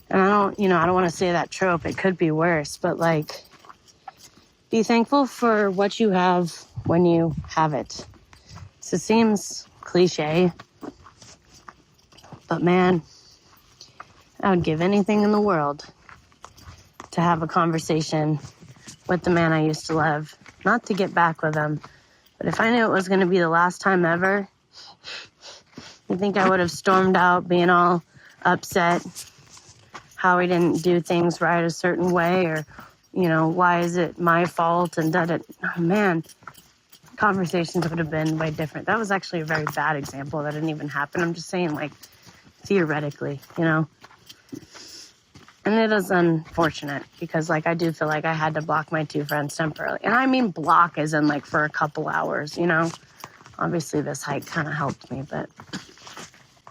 and I don't want to say that trope, it could be worse, but like, be thankful for what you have when you have it. So it seems cliche, but man, I would give anything in the world to have a conversation with the man I used to love. Not to get back with him, but if I knew it was going to be the last time ever, you think I would have stormed out being all upset how he didn't do things right a certain way, or, you know, why is it my fault, and oh man, conversations would have been way different. That was actually a very bad example. That didn't even happen. I'm just saying, like, theoretically, you know. And it is unfortunate because, like, I do feel like I had to block my 2 friends temporarily. And I mean block as in, like, for a couple hours, you know. Obviously, this hike kind of helped me, but,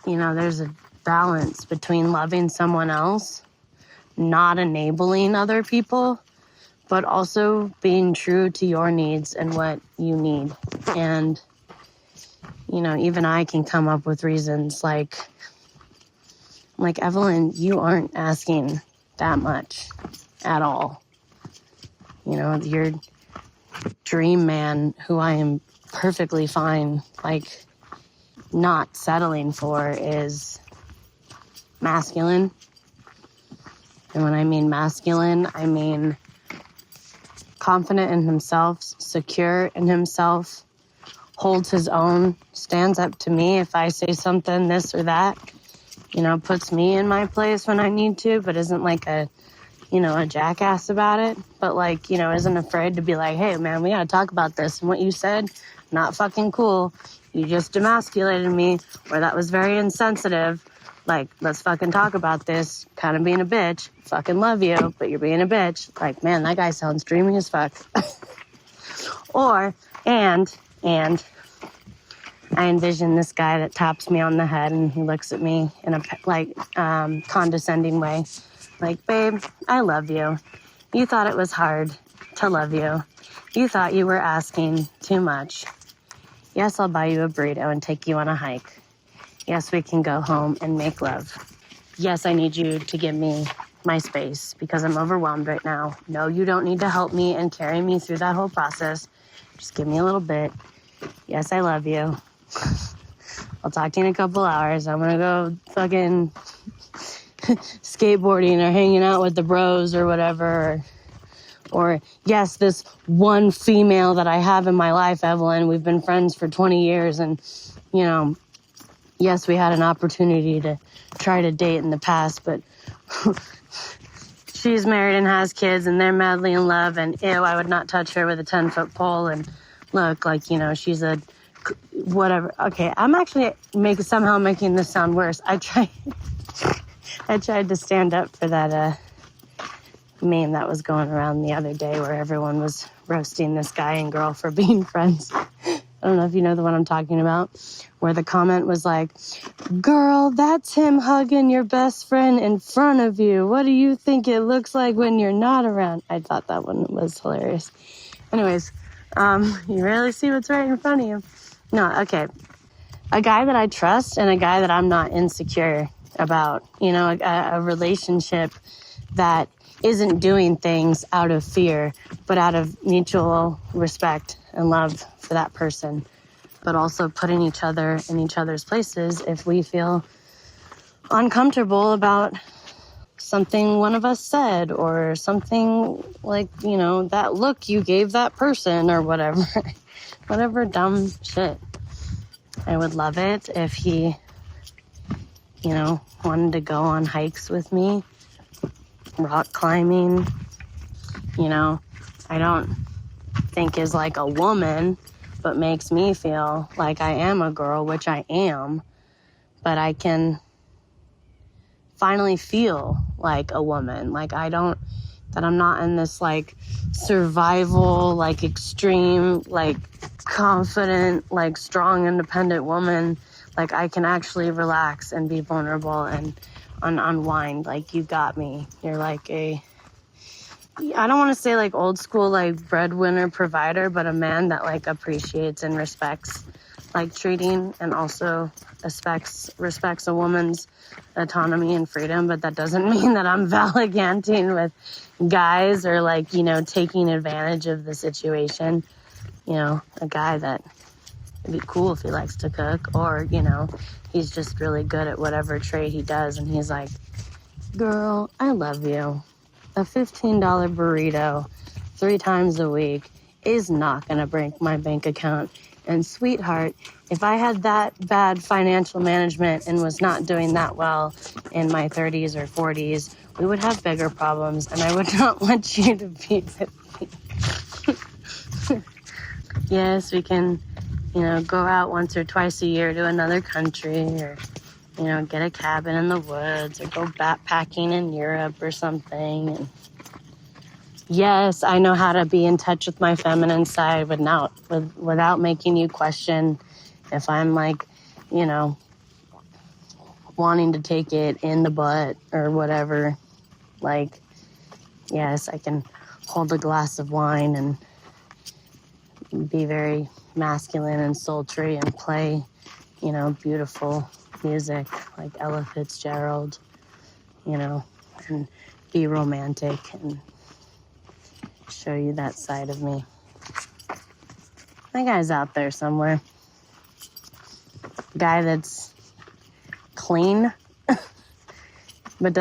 you know, there's a balance between loving someone else, not enabling other people, but also being true to your needs and what you need. And, you know, even I can come up with reasons like, Evelyn, you aren't asking that much at all. You know, your dream man, who I am perfectly fine, like, not settling for, is masculine. And when I mean masculine, I mean confident in himself, secure in himself, holds his own, stands up to me if I say something, this or that. You know, puts me in my place when I need to, but isn't like a jackass about it. But like, you know, isn't afraid to be like, hey man, we gotta talk about this. And what you said, not fucking cool. You just demasculated me, or that was very insensitive. Like, let's fucking talk about this. Kind of being a bitch. Fucking love you, but you're being a bitch. Like, man, that guy sounds dreamy as fuck. And I envision this guy that taps me on the head and he looks at me in a condescending way. Like, babe, I love you. You thought it was hard to love you. You thought you were asking too much. Yes, I'll buy you a burrito and take you on a hike. Yes, we can go home and make love. Yes, I need you to give me my space because I'm overwhelmed right now. No, you don't need to help me and carry me through that whole process. Just give me a little bit. Yes, I love you. I'll talk to you in a couple hours. I'm gonna go fucking skateboarding or hanging out with the bros or whatever. Or yes, this one female that I have in my life, Evelyn, we've been friends for 20 years. And, you know, yes, we had an opportunity to try to date in the past, but she's married and has kids and they're madly in love. And ew, I would not touch her with a 10-foot pole. And look, like, you know, she's a whatever. Okay, I'm actually somehow making this sound worse. I tried to stand up for that meme that was going around the other day where everyone was roasting this guy and girl for being friends. I don't know if you know the one I'm talking about, where the comment was like, girl, that's him hugging your best friend in front of you. What do you think it looks like when you're not around? I thought that one was hilarious. Anyways, you rarely see what's right in front of you. No, okay. A guy that I trust and a guy that I'm not insecure about, you know, a relationship that isn't doing things out of fear, but out of mutual respect and love for that person, but also putting each other in each other's places if we feel uncomfortable about something one of us said or something like, you know, that look you gave that person or whatever. Whatever dumb shit. I would love it if he, you know, wanted to go on hikes with me, rock climbing. You know, I don't think as like a woman but makes me feel like I am a girl, which I am, but I can finally feel like a woman. Like that I'm not in this like survival, like extreme, like confident, like strong, independent woman. Like I can actually relax and be vulnerable and unwind. Like you got me. You're like I don't want to say like old school, like breadwinner provider, but a man that like appreciates and respects like treating and also respects a woman's autonomy and freedom. But that doesn't mean that I'm gallivanting with guys or like, you know, taking advantage of the situation. You know, a guy that it'd be cool if he likes to cook, or, you know, he's just really good at whatever trade he does. And he's like, girl, I love you. A $15 burrito 3 times a week is not going to break my bank account. And sweetheart, if I had that bad financial management and was not doing that well in my 30s or 40s, we would have bigger problems, and I would not want you to be with me. Yes, we can, you know, go out once or twice a year to another country, or, you know, get a cabin in the woods, or go backpacking in Europe or something. And yes, I know how to be in touch with my feminine side without making you question if I'm like, you know, wanting to take it in the butt or whatever. Like, yes, I can hold a glass of wine and be very masculine and sultry and play, you know, beautiful music like Ella Fitzgerald, you know, and be romantic and show you that side of me. That guy's out there somewhere. Guy that's clean, but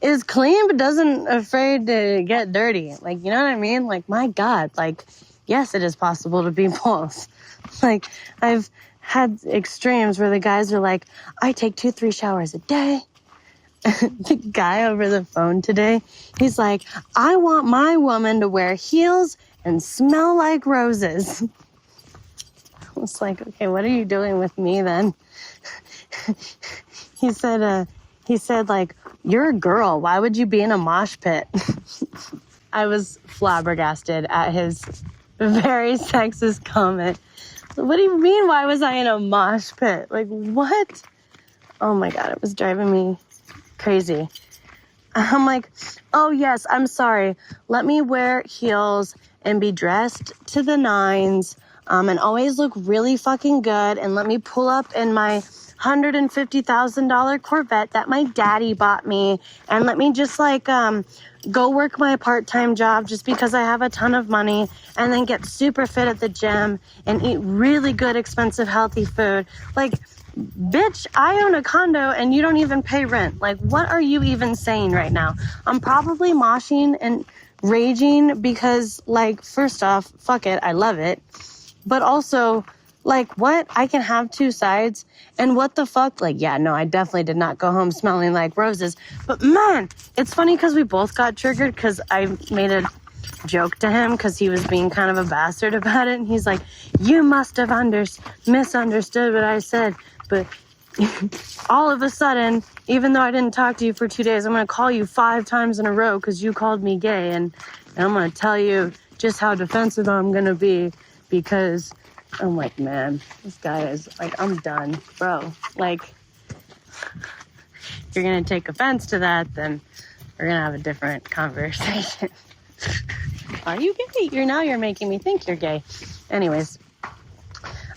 is clean, but doesn't afraid to get dirty. Like, you know what I mean? Like, my God, like, yes, it is possible to be both. Like, I've had extremes where the guys are like, I take 2-3 showers a day. The guy over the phone today, he's like, I want my woman to wear heels and smell like roses. I was like, okay, what are you doing with me then? He said like, you're a girl. Why would you be in a mosh pit? I was flabbergasted at his very sexist comment. What do you mean, why was I in a mosh pit? Like, what? Oh my God, it was driving me crazy. I'm like, oh yes, I'm sorry. Let me wear heels and be dressed to the nines, and always look really fucking good. And let me pull up in my $150,000 Corvette that my daddy bought me. And let me just like, go work my part-time job just because I have a ton of money, and then get super fit at the gym and eat really good, expensive, healthy food. Like, bitch, I own a condo and you don't even pay rent. Like, what are you even saying right now? I'm probably moshing and raging because, like, first off, fuck it, I love it. But also, like, what? I can have two sides? And what the fuck? Like, yeah, no, I definitely did not go home smelling like roses. But man, it's funny because we both got triggered because I made a joke to him because he was being kind of a bastard about it. And he's like, you must have misunderstood what I said. But all of a sudden, even though I didn't talk to you for 2 days, I'm going to call you 5 times in a row because you called me gay. And I'm going to tell you just how defensive I'm going to be because I'm like, man, this guy is like, I'm done, bro. Like, if you're going to take offense to that, then we're going to have a different conversation. Are you gay? You're making me think you're gay. Anyways,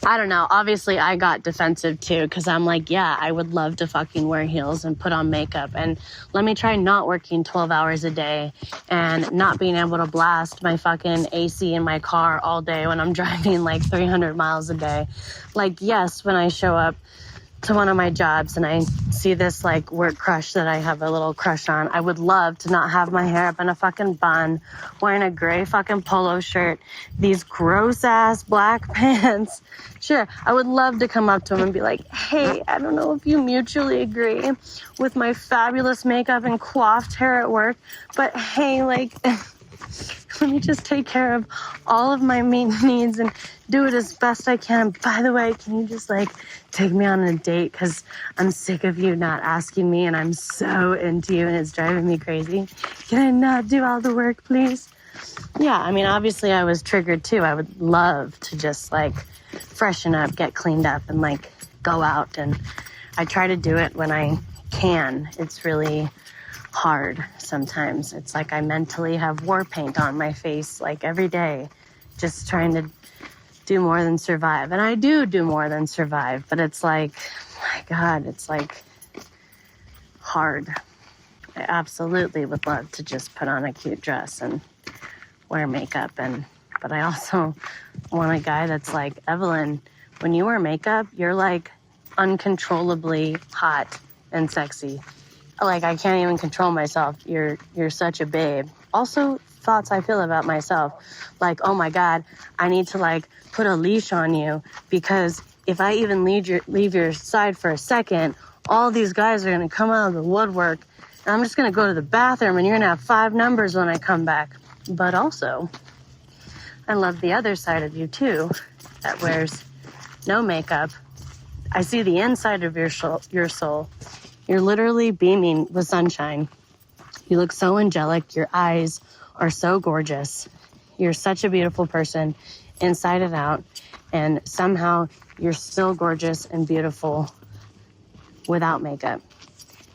I don't know. Obviously, I got defensive too because I'm like, yeah, I would love to fucking wear heels and put on makeup. And let me try not working 12 hours a day and not being able to blast my fucking AC in my car all day when I'm driving like 300 miles a day. Like, yes, when I show up to one of my jobs and I see this like work crush that I have a little crush on, I would love to not have my hair up in a fucking bun, wearing a gray fucking polo shirt, these gross ass black pants. Sure, I would love to come up to him and be like, hey, I don't know if you mutually agree with my fabulous makeup and coiffed hair at work, but hey, like let me just take care of all of my main needs and do it as best I can. And by the way, can you just like take me on a date? Because I'm sick of you not asking me and I'm so into you and it's driving me crazy. Can I not do all the work, please? Yeah, I mean, obviously I was triggered too. I would love to just like freshen up, get cleaned up and like go out. And I try to do it when I can. It's really hard sometimes. It's like I mentally have war paint on my face like every day, just trying to do more than survive. And I do more than survive, but it's like, my God, it's like hard. I absolutely would love to just put on a cute dress and wear makeup, but I also want a guy that's like, Evelyn, when you wear makeup, you're like uncontrollably hot and sexy. Like, I can't even control myself. You're such a babe. Also, thoughts I feel about myself. Like, oh my God, I need to like put a leash on you because if I even leave your side for a second, all these guys are going to come out of the woodwork and I'm just going to go to the bathroom and you're going to have 5 numbers when I come back. But also, I love the other side of you too, that wears no makeup. I see the inside of your soul. You're literally beaming with sunshine. You look so angelic. Your eyes are so gorgeous. You're such a beautiful person inside and out. And somehow you're still gorgeous and beautiful without makeup.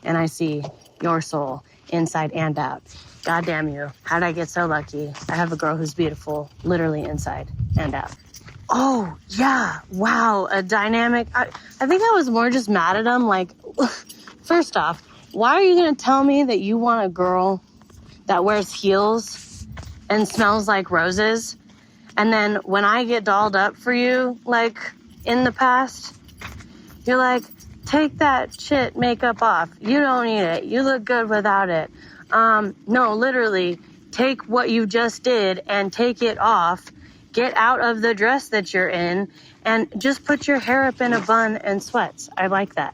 And I see your soul inside and out. God damn you. How'd I get so lucky? I have a girl who's beautiful, literally inside and out. Oh, yeah. Wow. A dynamic. I think I was more just mad at him. Like, first off, why are you going to tell me that you want a girl that wears heels and smells like roses? And then when I get dolled up for you, like in the past, you're like, take that shit makeup off. You don't need it. You look good without it. No, literally, take what you just did and take it off. Get out of the dress that you're in and just put your hair up in a bun and sweats. I like that.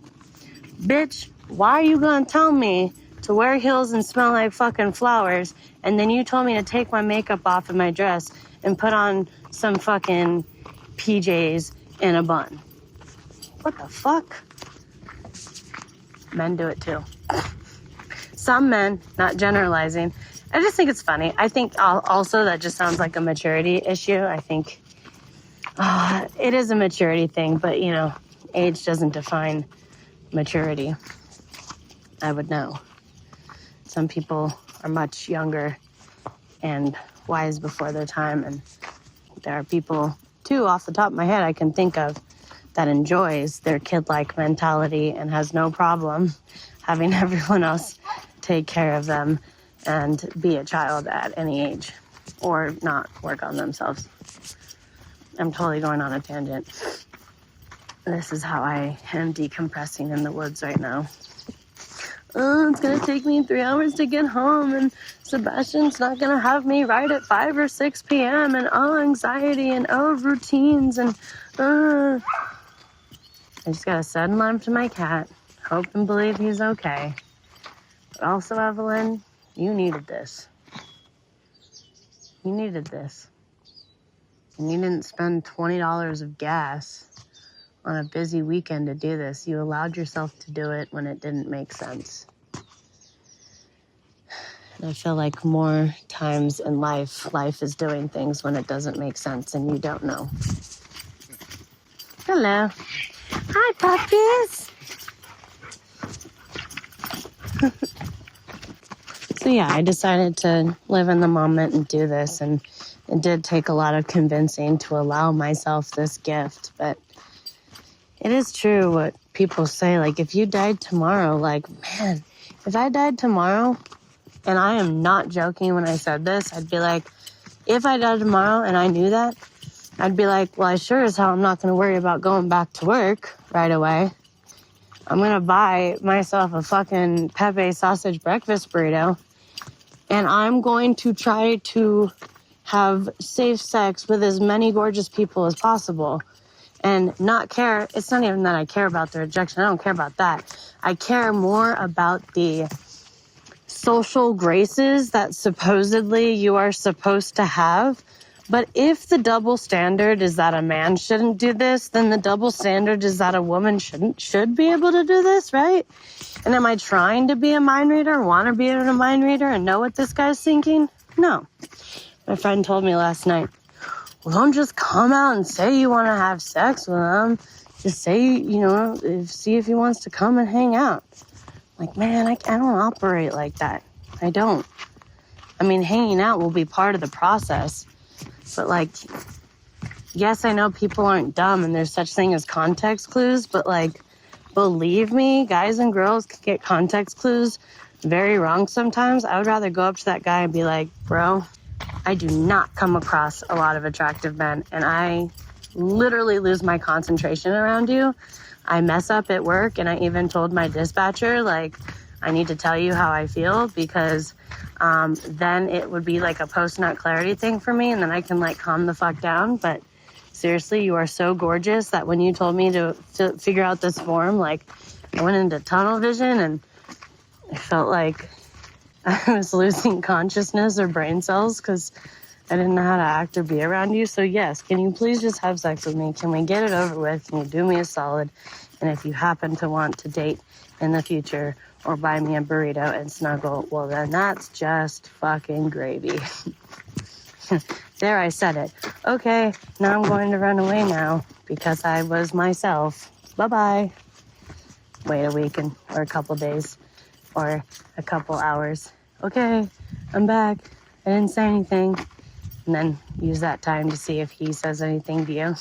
Bitch, why are you gonna tell me to wear heels and smell like fucking flowers and then you told me to take my makeup off of my dress and put on some fucking PJs in a bun? What the fuck? Men do it too. Some men, not generalizing. I just think it's funny. I think also that just sounds like a maturity issue. I think it is a maturity thing, but you know, age doesn't define maturity. I would know. Some people are much younger and wise before their time, and there are people too, off the top of my head, I can think of that enjoys their kid-like mentality and has no problem having everyone else take care of them and be a child at any age or not work on themselves. I'm totally going on a tangent. This is how I am decompressing in the woods right now. Oh, it's going to take me 3 hours to get home and Sebastian's not going to have me right at 5 or 6 p.m. and anxiety and routines and I just got to send love to my cat, hope and believe he's okay. But also, Evelyn, you needed this. You needed this. And you didn't spend $20 of gas on a busy weekend to do this. You allowed yourself to do it when it didn't make sense. And I feel like more times in life is doing things when it doesn't make sense and you don't know. Hello. Hi, puppies. So yeah, I decided to live in the moment and do this, and it did take a lot of convincing to allow myself this gift, but it is true what people say, like, if you died tomorrow, like, man, if I died tomorrow, and I am not joking when I said this, I'd be like, if I died tomorrow and I knew that, I'd be like, well, I sure as hell I'm not going to worry about going back to work right away. I'm going to buy myself a fucking Pepe sausage breakfast burrito, and I'm going to try to have safe sex with as many gorgeous people as possible and not care. It's not even that I care about the rejection. I don't care about that. I care more about the social graces that supposedly you are supposed to have. But if the double standard is that a man shouldn't do this, then the double standard is that a woman should be able to do this, right? And am I trying to be a mind reader, want to be a mind reader, and know what this guy's thinking? No. My friend told me last night, well, don't just come out and say you want to have sex with him. Just say, see if he wants to come and hang out. Like, man, I don't operate like that. I don't. I mean, hanging out will be part of the process. But, like, yes, I know people aren't dumb and there's such thing as context clues, but, like, believe me, guys and girls can get context clues very wrong sometimes. I would rather go up to that guy and be like, bro, I do not come across a lot of attractive men, and I literally lose my concentration around you. I mess up at work, and I even told my dispatcher, like, I need to tell you how I feel, because then it would be like a post-nut clarity thing for me, and then I can, like, calm the fuck down. But seriously, you are so gorgeous that when you told me to figure out this form, like, I went into tunnel vision, and I felt like I was losing consciousness or brain cells because I didn't know how to act or be around you. So yes, can you please just have sex with me? Can we get it over with? Can you do me a solid? And if you happen to want to date in the future or buy me a burrito and snuggle, well, then that's just fucking gravy. There, I said it. Okay, now I'm going to run away now because I was myself. Bye-bye. Wait a week or a couple days or a couple hours. Okay, I'm back. I didn't say anything. And then use that time to see if he says anything to you.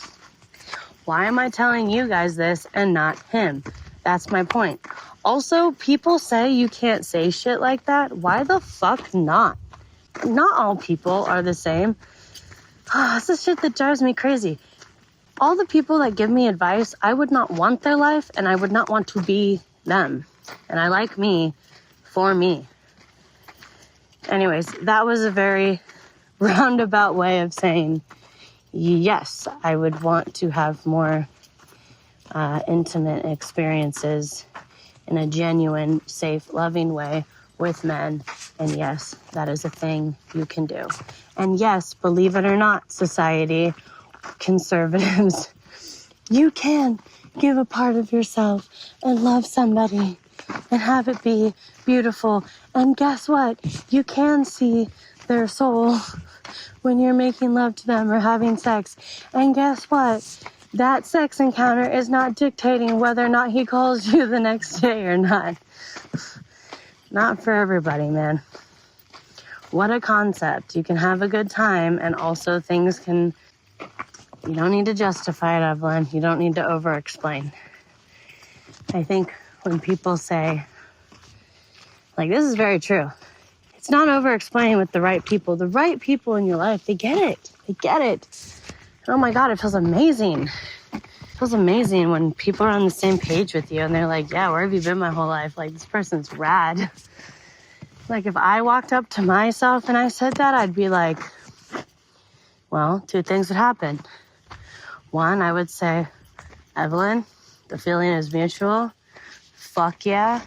Why am I telling you guys this and not him? That's my point. Also, people say you can't say shit like that. Why the fuck not? Not all people are the same. This is shit that drives me crazy. All the people that give me advice, I would not want their life, and I would not want to be them. And I like me for me. Anyways, that was a very roundabout way of saying, yes, I would want to have more intimate experiences in a genuine, safe, loving way with men. And yes, that is a thing you can do. And yes, believe it or not, society, conservatives, you can give a part of yourself and love somebody and have it be beautiful. And guess what? You can see their soul when you're making love to them or having sex. And guess what? That sex encounter is not dictating whether or not he calls you the next day or not. Not for everybody, man. What a concept. You can have a good time, and also things can... You don't need to justify it, Evelyn. You don't need to over-explain. I think when people say... Like, this is very true. It's not over-explaining with the right people. The right people in your life, they get it. They get it. Oh my God, it feels amazing. It feels amazing when people are on the same page with you and they're like, yeah, where have you been my whole life? Like, this person's rad. Like, if I walked up to myself and I said that, I'd be like, well, two things would happen. One, I would say, Evelyn, the feeling is mutual. Fuck yeah.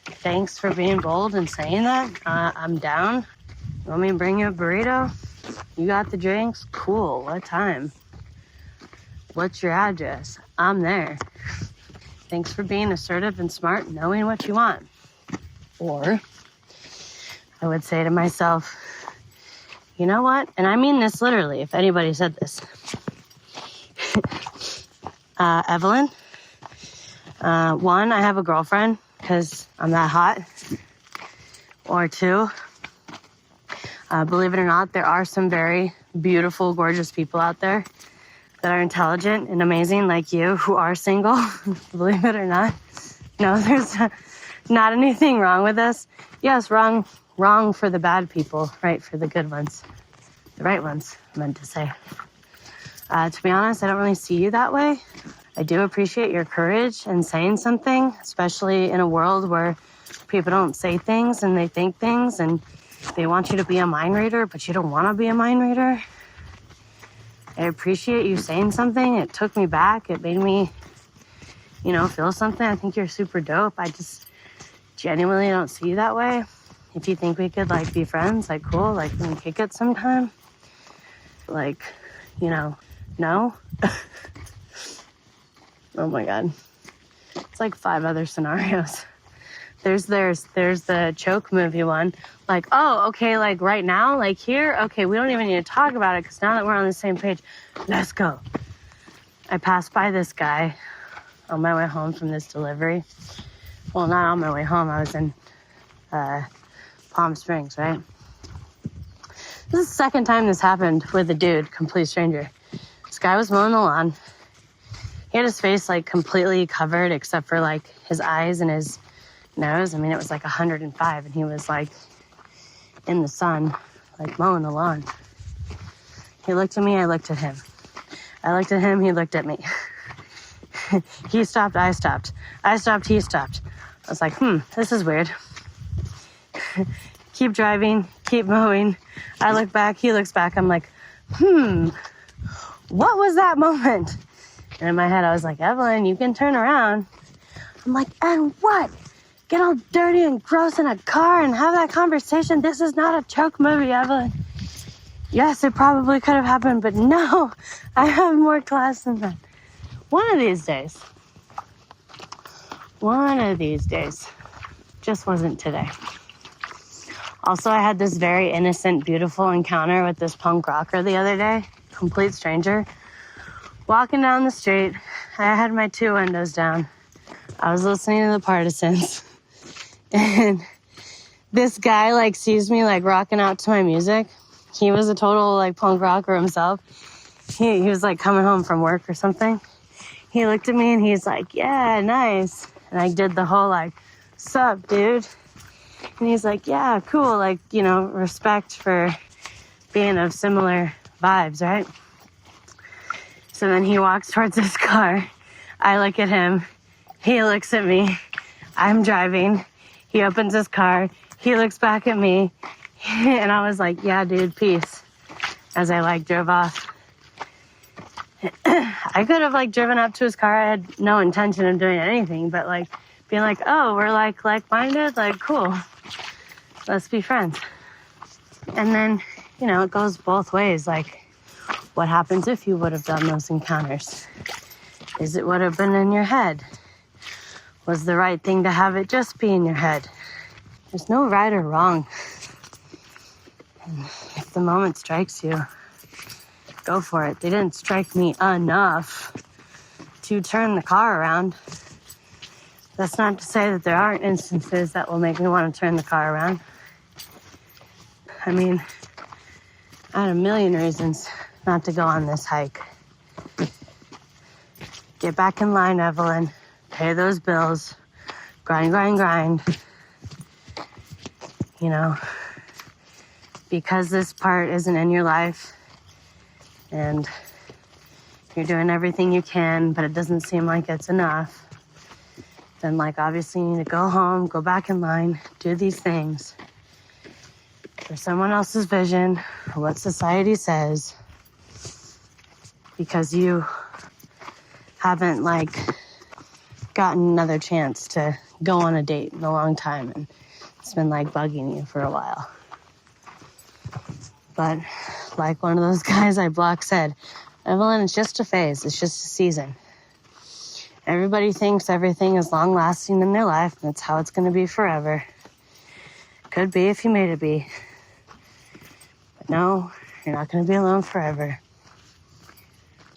Thanks for being bold and saying that. I'm down. You want me to bring you a burrito? You got the drinks? Cool. What time? What's your address? I'm there. Thanks for being assertive and smart, knowing what you want. Or I would say to myself, you know what? And I mean this literally, if anybody said this. Evelyn, one, I have a girlfriend because I'm that hot. Or two, believe it or not, there are some very beautiful, gorgeous people out there that are intelligent and amazing like you who are single. Believe it or not. No, there's not anything wrong with this. Yes, wrong for the bad people, right for the good ones. The right ones, I meant to say. To be honest, I don't really see you that way. I do appreciate your courage and saying something, especially in a world where people don't say things and they think things and they want you to be a mind reader, but you don't want to be a mind reader. I appreciate you saying something. It took me back. It made me, feel something. I think you're super dope. I just genuinely don't see you that way. if you think we could, like, be friends, like, cool, like, we can kick it sometime. Like, you know, no. Oh my God. It's like 5 other scenarios. There's the choke movie one. Like, oh, okay, like right now, like here, okay, we don't even need to talk about it because now that we're on the same page, let's go. I passed by this guy on my way home from this delivery. Well, not on my way home. I was in Palm Springs, right? This is the second time this happened with a dude, complete stranger. This guy was mowing the lawn. He had his face like completely covered except for like his eyes and his nose. I mean, it was like 105 and he was like in the sun, like mowing the lawn. He looked at me, I looked at him. I looked at him, he looked at me. He stopped, I stopped. I stopped, he stopped. I was like, this is weird. Keep driving, keep mowing. I look back, he looks back. I'm like, what was that moment? And in my head, I was like, Evelyn, you can turn around. I'm like, and what? Get all dirty and gross in a car and have that conversation? This is not a choke movie, Evelyn. Yes, it probably could have happened, but no, I have more class than that. One of these days, just wasn't today. Also, I had this very innocent, beautiful encounter with this punk rocker the other day, complete stranger. Walking down the street, I had my 2 windows down. I was listening to the Partisans. And this guy, like, sees me, like, rocking out to my music. He was a total, like, punk rocker himself. He was, like, coming home from work or something. He looked at me and he's like, yeah, nice. And I did the whole, like, sup, dude? And he's like, yeah, cool. Like, you know, respect for being of similar vibes, right? So then he walks towards his car. I look at him. He looks at me. I'm driving. He opens his car. He looks back at me. And I was like, yeah, dude, peace. As I, like, drove off. I could have, like, driven up to his car. I had no intention of doing anything. But, like, being like, oh, we're, like-minded? Like, cool. Let's be friends. And then, you know, it goes both ways. Like, what happens if you would have done those encounters? Is it would have been in your head? Was the right thing to have it just be in your head? There's no right or wrong. And if the moment strikes you, go for it. They didn't strike me enough to turn the car around. That's not to say that there aren't instances that will make me want to turn the car around. I mean, I had a million reasons not to go on this hike. Get back in line, Evelyn. Pay those bills. Grind, grind, grind. You know, because this part isn't in your life and you're doing everything you can, but it doesn't seem like it's enough, then, like, obviously you need to go home, go back in line, do these things for someone else's vision, for what society says, because you haven't, like, gotten another chance to go on a date in a long time, and it's been, like, bugging you for a while. But like one of those guys I blocked said, Evelyn, it's just a phase. It's just a season. Everybody thinks everything is long-lasting in their life, and it's how it's going to be forever. Could be if you made it be. But no, you're not going to be alone forever.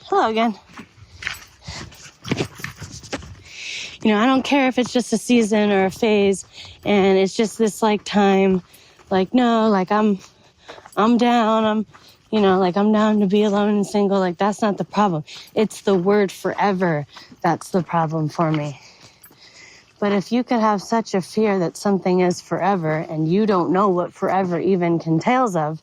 Hello again. You know, I don't care if it's just a season or a phase, and it's just this, like, time. Like, no, like, I'm down. I'm down to be alone and single. Like, that's not the problem. It's the word forever that's the problem for me. But if you could have such a fear that something is forever and you don't know what forever even entails of,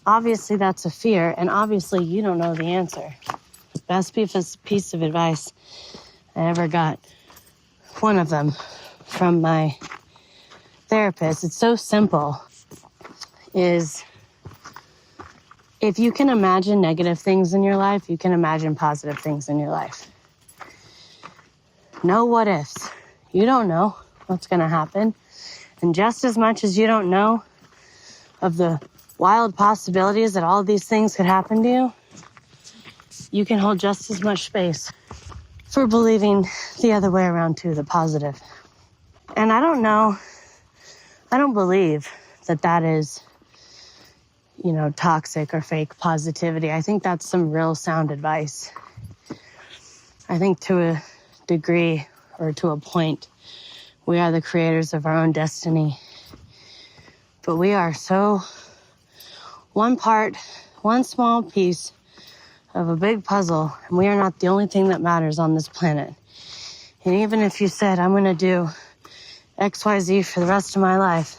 obviously that's a fear, and obviously you don't know the answer. The best piece of advice I ever got, one of them, from my therapist, it's so simple, is if you can imagine negative things in your life, you can imagine positive things in your life. No what ifs. You don't know what's going to happen. And just as much as you don't know of the wild possibilities that all these things could happen to you, you can hold just as much space for believing the other way around too, the positive. And I don't believe that is, toxic or fake positivity. I think that's some real sound advice. I think to a degree or to a point, we are the creators of our own destiny. But we are so one small piece of a big puzzle, and we are not the only thing that matters on this planet. And even if you said, I'm going to do XYZ for the rest of my life,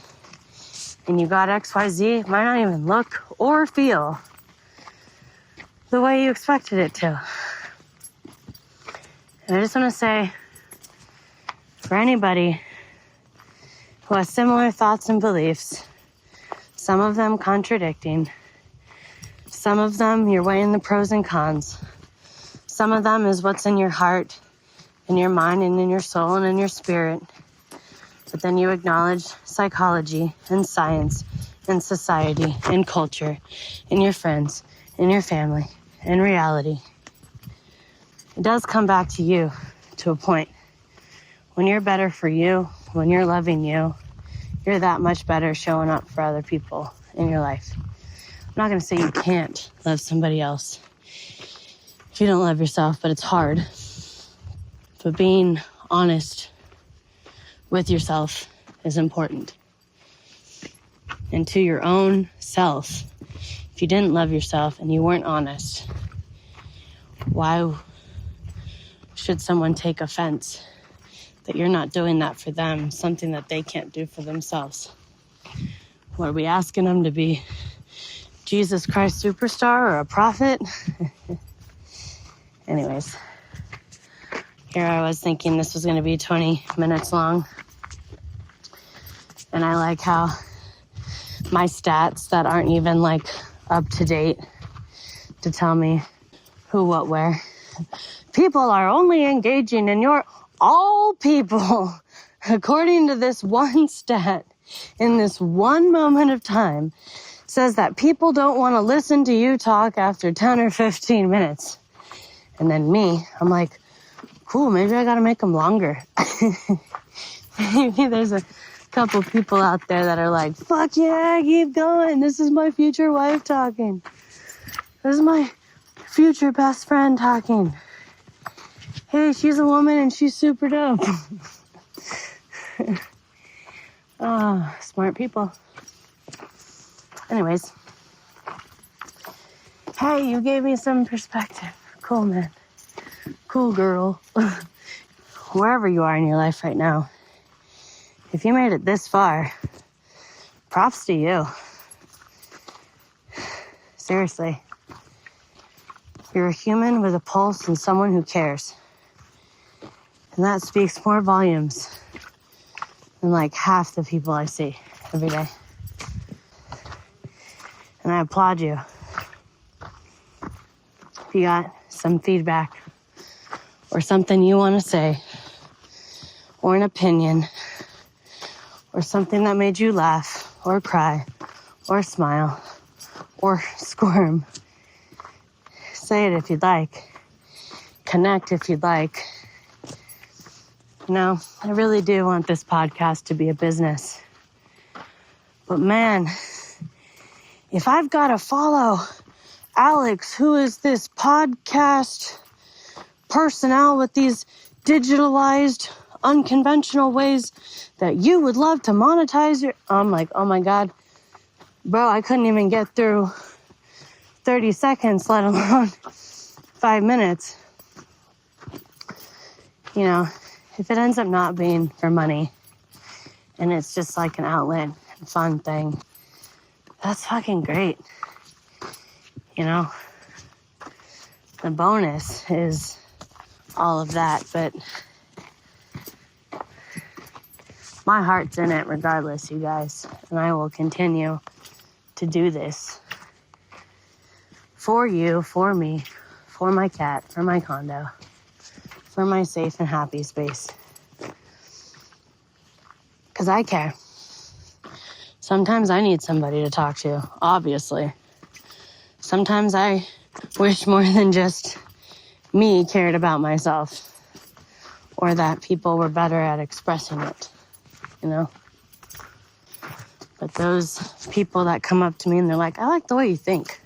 and you got XYZ, it might not even look or feel the way you expected it to. And I just want to say, for anybody who has similar thoughts and beliefs, some of them contradicting, some of them you're weighing the pros and cons, some of them is what's in your heart, in your mind, and in your soul, and in your spirit. But then you acknowledge psychology and science and society and culture and your friends and your family and reality. It does come back to you to a point. When you're better for you, when you're loving you, you're that much better showing up for other people in your life. I'm not going to say you can't love somebody else if you don't love yourself, but it's hard. But being honest with yourself is important. And to your own self, if you didn't love yourself and you weren't honest, why should someone take offense that you're not doing that for them, something that they can't do for themselves? What, are we asking them to be Jesus Christ superstar or a prophet? Anyways, here I was thinking this was going to be 20 minutes long. And I like how my stats that aren't even like up to date to tell me who, what, where. People are only engaging in all people, according to this one stat, in this one moment of time, says that people don't want to listen to you talk after 10 or 15 minutes. And then me, I'm like, cool, maybe I got to make them longer. Maybe there's a couple people out there that are like, fuck yeah, keep going. This is my future wife talking. This is my future best friend talking. Hey, she's a woman and she's super dope. Oh, smart people. Anyways. Hey, you gave me some perspective. Cool, man. Cool, girl. Wherever you are in your life right now, if you made it this far, props to you. Seriously. You're a human with a pulse and someone who cares. And that speaks more volumes than like half the people I see every day. And I applaud you. If you got some feedback or something you want to say, or an opinion, or something that made you laugh, or cry, or smile, or squirm, say it if you'd like. Connect if you'd like. I really do want this podcast to be a business. But man, if I've got to follow Alex, who is this podcast personnel with these digitalized, unconventional ways that you would love to monetize I'm like, oh my God, bro, I couldn't even get through 30 seconds, let alone 5 minutes. If it ends up not being for money and it's just like an outlet and fun thing, that's fucking great. The bonus is all of that, but my heart's in it regardless, you guys, and I will continue to do this for you, for me, for my cat, for my condo, for my safe and happy space. because I care. Sometimes I need somebody to talk to, obviously. Sometimes I wish more than just me cared about myself, or that people were better at expressing it, you know? But those people that come up to me and they're like, I like the way you think.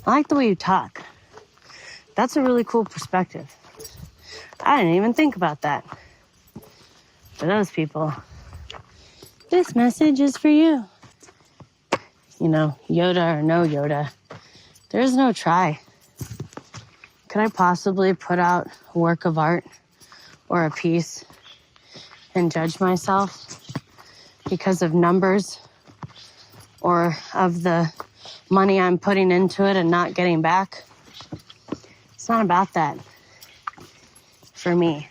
I like the way you talk. That's a really cool perspective. I didn't even think about that. For those people, this message is for you. You know, Yoda or no Yoda, there's no try. Could I possibly put out a work of art or a piece and judge myself because of numbers or of the money I'm putting into it and not getting back? It's not about that for me.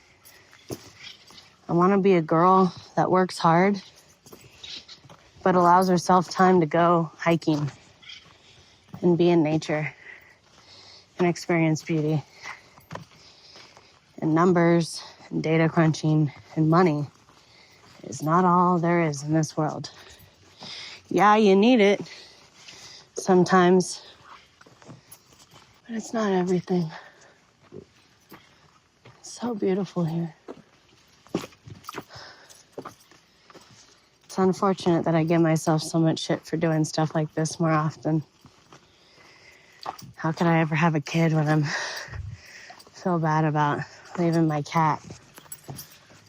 I want to be a girl that works hard but allows herself time to go hiking and be in nature and experience beauty. And numbers and data crunching and money is not all there is in this world. Yeah, you need it sometimes, but it's not everything. It's so beautiful here. It's unfortunate that I give myself so much shit for doing stuff like this more often. How could I ever have a kid when I'm so bad about leaving my cat?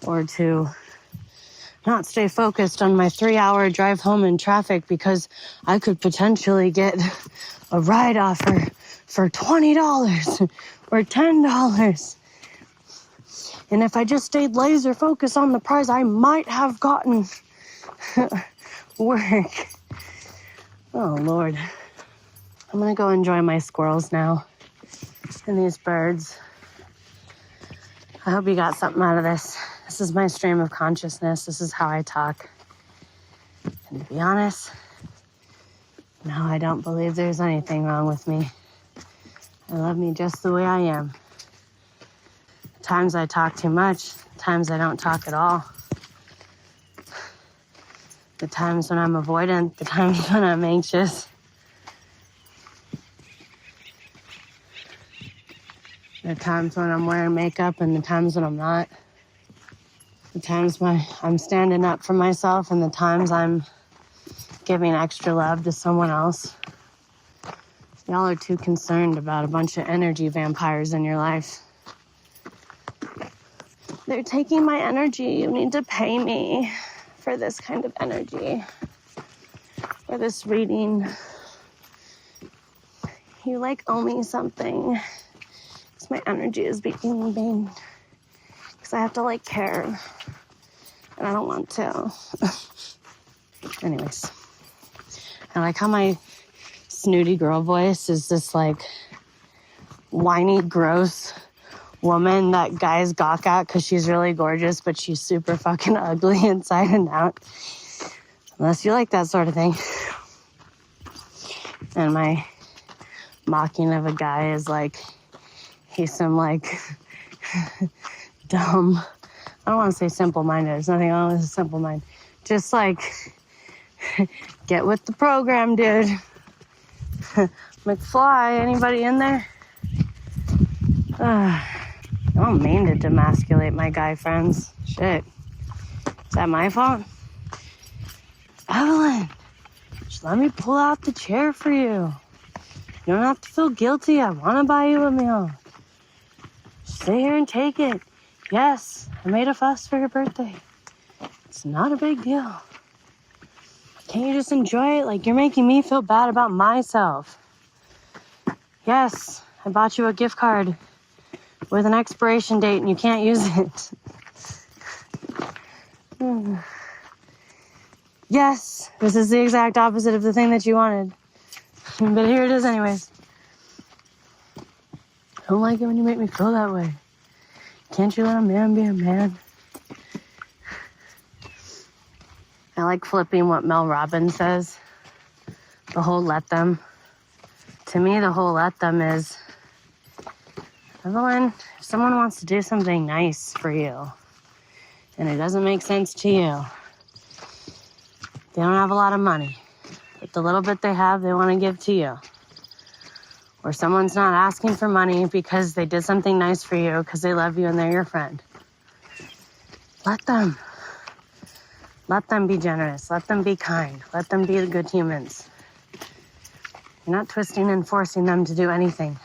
Or to not stay focused on my 3-hour drive home in traffic because I could potentially get a ride offer for $20 or $10. And if I just stayed laser focused on the prize, I might have gotten work. Oh, Lord. I'm gonna go enjoy my squirrels now and these birds. I hope you got something out of this. This is my stream of consciousness. This is how I talk. And to be honest, no, I don't believe there's anything wrong with me. I love me just the way I am. Times I talk too much, times I don't talk at all. The times when I'm avoidant, the times when I'm anxious. The times when I'm wearing makeup and the times when I'm not. The times when I'm standing up for myself and the times I'm giving extra love to someone else. Y'all are too concerned about a bunch of energy vampires in your life. They're taking my energy. You need to pay me for this kind of energy, for this reading. You owe me something. Because my energy is being vain. Because I have to care. And I don't want to. Anyways. I like how my snooty girl voice is this whiny, gross woman that guys gawk at because she's really gorgeous, but she's super fucking ugly inside and out. Unless you like that sort of thing. And my mocking of a guy is he's some dumb, I don't want to say simple-minded. There's nothing wrong with a simple mind. Just get with the program, dude. McFly, anybody in there? I don't mean to demasculate my guy friends. Shit. Is that my fault? Evelyn, just let me pull out the chair for you. You don't have to feel guilty. I want to buy you a meal. Just sit here and take it. Yes, I made a fuss for your birthday. It's not a big deal. Can't you just enjoy it? You're making me feel bad about myself. Yes, I bought you a gift card with an expiration date and you can't use it. Yes, this is the exact opposite of the thing that you wanted. But here it is anyways. I don't like it when you make me feel that way. Can't you let a man be a man? I like flipping what Mel Robbins says. The whole let them. To me, the whole let them is, Evelyn, if someone wants to do something nice for you and it doesn't make sense to you, They don't have a lot of money, but the little bit they have, they want to give to you. Or someone's not asking for money because they did something nice for you because they love you and they're your friend. Let them. Let them be generous. Let them be kind. Let them be good humans. You're not twisting and forcing them to do anything.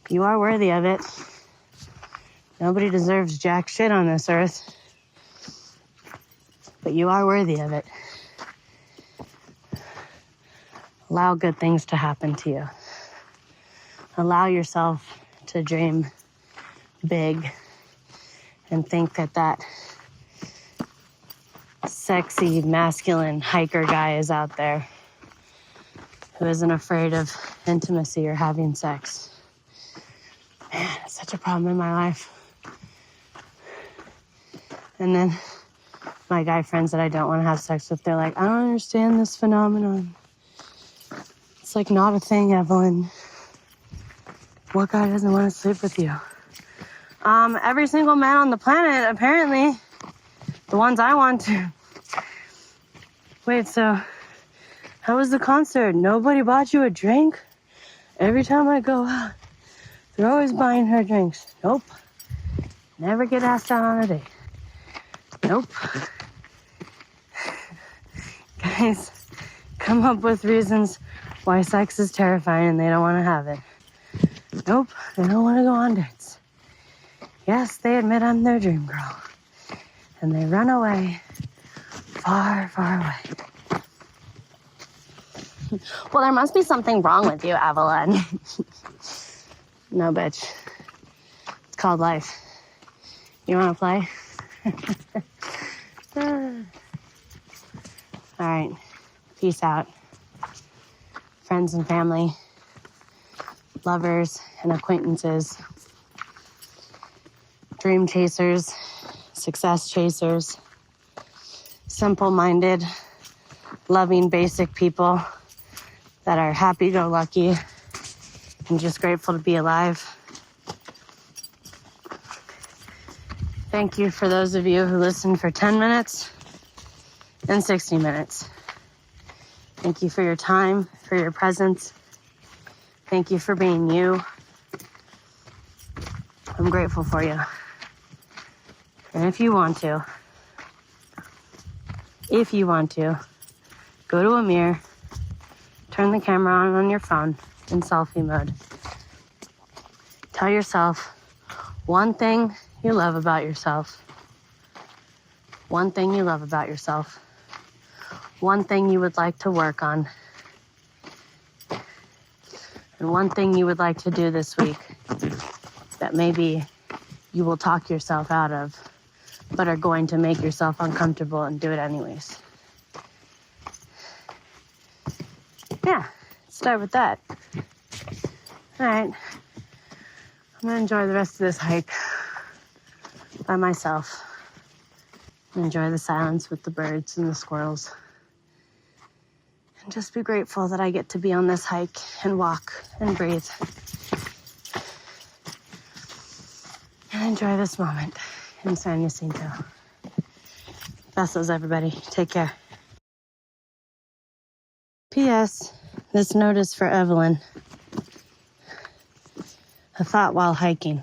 You are worthy of it. Nobody deserves jack shit on this earth. But you are worthy of it. Allow good things to happen to you. Allow yourself to dream big and think that sexy, masculine hiker guy is out there who isn't afraid of intimacy or having sex. Man, it's such a problem in my life. And then my guy friends that I don't want to have sex with, they're like, I don't understand this phenomenon. It's like not a thing, Evelyn. What guy doesn't want to sleep with you? Every single man on the planet, apparently. The ones I want to. Wait, so how was the concert? Nobody bought you a drink? Every time I go out, they're always buying her drinks. Nope. Never get asked out on a date. Nope. Guys, come up with reasons why sex is terrifying and they don't want to have it. Nope, they don't want to go on dates. Yes, they admit I'm their dream girl. And they run away, far, far away. Well, there must be something wrong with you, Evelyn. No, bitch. It's called life. You want to play? All right. Peace out. Friends and family, lovers and acquaintances, dream chasers, success chasers, simple-minded, loving, basic people that are happy-go-lucky and just grateful to be alive. Thank you for those of you who listened for 10 minutes and 60 minutes. Thank you for your time, for your presence. Thank you for being you. I'm grateful for you. And if you want to, go to a mirror, turn the camera on your phone in selfie mode. Tell yourself one thing you love about yourself. One thing you love about yourself. One thing you would like to work on. And one thing you would like to do this week that maybe you will talk yourself out of, but are going to make yourself uncomfortable and do it anyways. Yeah, start with that. All right. I'm gonna enjoy the rest of this hike by myself. Enjoy the silence with the birds and the squirrels. And just be grateful that I get to be on this hike and walk and breathe. And enjoy this moment in San Jacinto. Besos, everybody. Take care. P.S. This note is for Evelyn. A thought while hiking.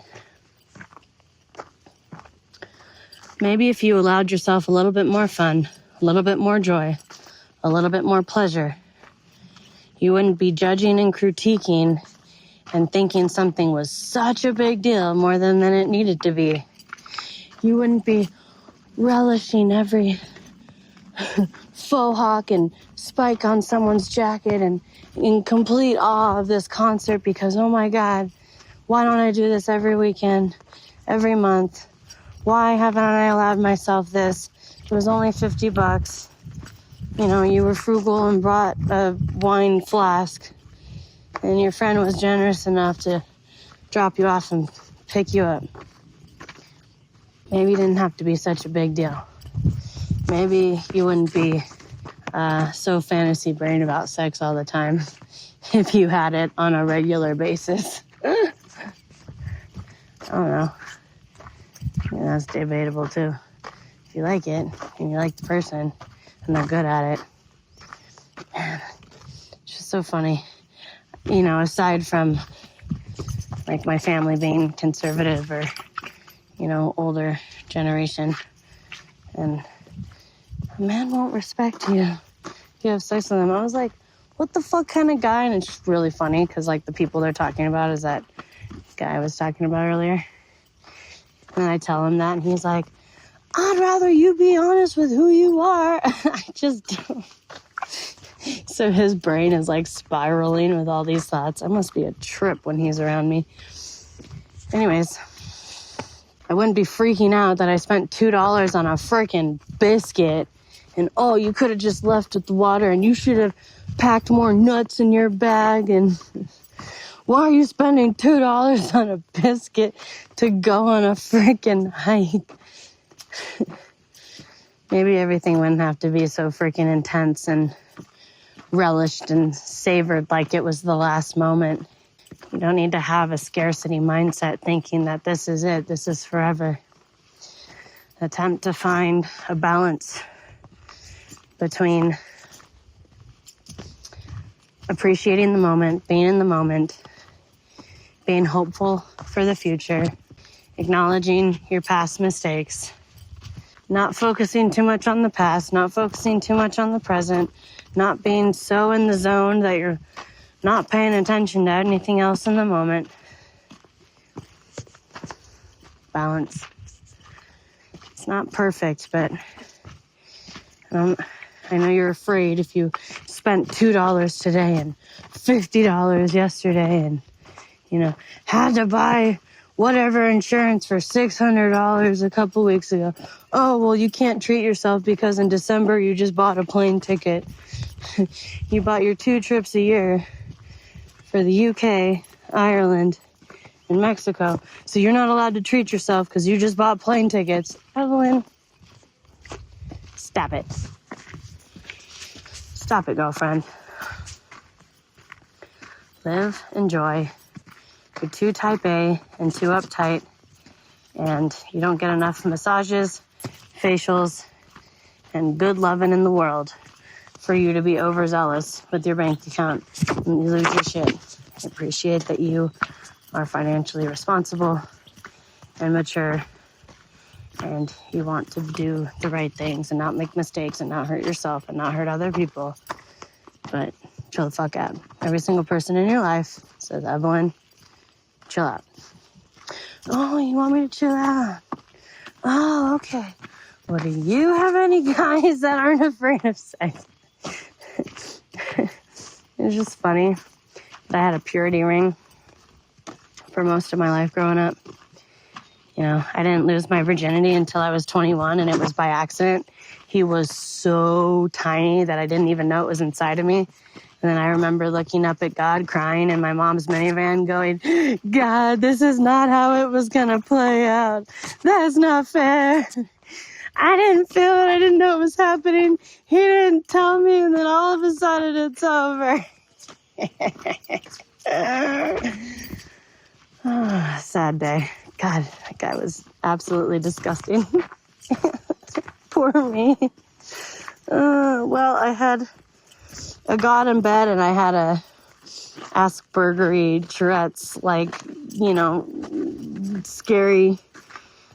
Maybe if you allowed yourself a little bit more fun, a little bit more joy, a little bit more pleasure, you wouldn't be judging and critiquing and thinking something was such a big deal more than it needed to be. You wouldn't be relishing every faux hawk and spike on someone's jacket and in complete awe of this concert because, oh my God, why don't I do this every weekend, every month? Why haven't I allowed myself this? It was only $50. You know, you were frugal and brought a wine flask, and your friend was generous enough to drop you off and pick you up. Maybe it didn't have to be such a big deal. Maybe you wouldn't be so fantasy brain about sex all the time if you had it on a regular basis. I don't know. Yeah, that's debatable too. If you like it and you like the person, and they're good at it. Man, it's just so funny. You know, aside from like my family being conservative or, you know, older generation, and a man won't respect you if you have sex with him. I was like, what the fuck kind of guy? And it's just really funny because like the people they're talking about is that guy I was talking about earlier. And I tell him that and he's like, I'd rather you be honest with who you are. I just don't. So his brain is like spiraling with all these thoughts. I must be a trip when he's around me. Anyways, I wouldn't be freaking out that I spent $2 on a freaking biscuit. And, oh, you could have just left with the water and you should have packed more nuts in your bag. And why are you spending $2 on a biscuit to go on a freaking hike? Maybe everything wouldn't have to be so freaking intense and relished and savored like it was the last moment. You don't need to have a scarcity mindset thinking that this is it, this is forever. Attempt to find a balance between appreciating the moment, being in the moment, being hopeful for the future, acknowledging your past mistakes, not focusing too much on the past, not focusing too much on the present, not being so in the zone that you're not paying attention to anything else in the moment. Balance. It's not perfect, but I know you're afraid if you spent $2 today and $50 yesterday and, you know, had to buy whatever insurance for $600 a couple weeks ago. Oh, well, you can't treat yourself because in December you just bought a plane ticket. You bought your 2 trips a year for the UK, Ireland, and Mexico. So you're not allowed to treat yourself because you just bought plane tickets. Evelyn, stop it. Stop it, girlfriend. Live, enjoy. You're too type A and too uptight, and you don't get enough massages, facials, and good loving in the world for you to be overzealous with your bank account and you lose your shit. I appreciate that you are financially responsible and mature, and you want to do the right things and not make mistakes and not hurt yourself and not hurt other people. But chill the fuck out. Every single person in your life says, Evelyn, chill out. Oh, you want me to chill out? Oh, okay. Well, do you have any guys that aren't afraid of sex? It's just funny that I had a purity ring for most of my life growing up. You know, I didn't lose my virginity until I was 21, and it was by accident. He was so tiny that I didn't even know it was inside of me. And then I remember looking up at God, crying in my mom's minivan, going, God, this is not how it was going to play out. That's not fair. I didn't feel it. I didn't know it was happening. He didn't tell me, and then all of a sudden it's over. Oh, sad day. God, that guy was absolutely disgusting. Poor me. Well, I had a God in bed, and I had a Aspergery, Tourette's, like, you know, scary,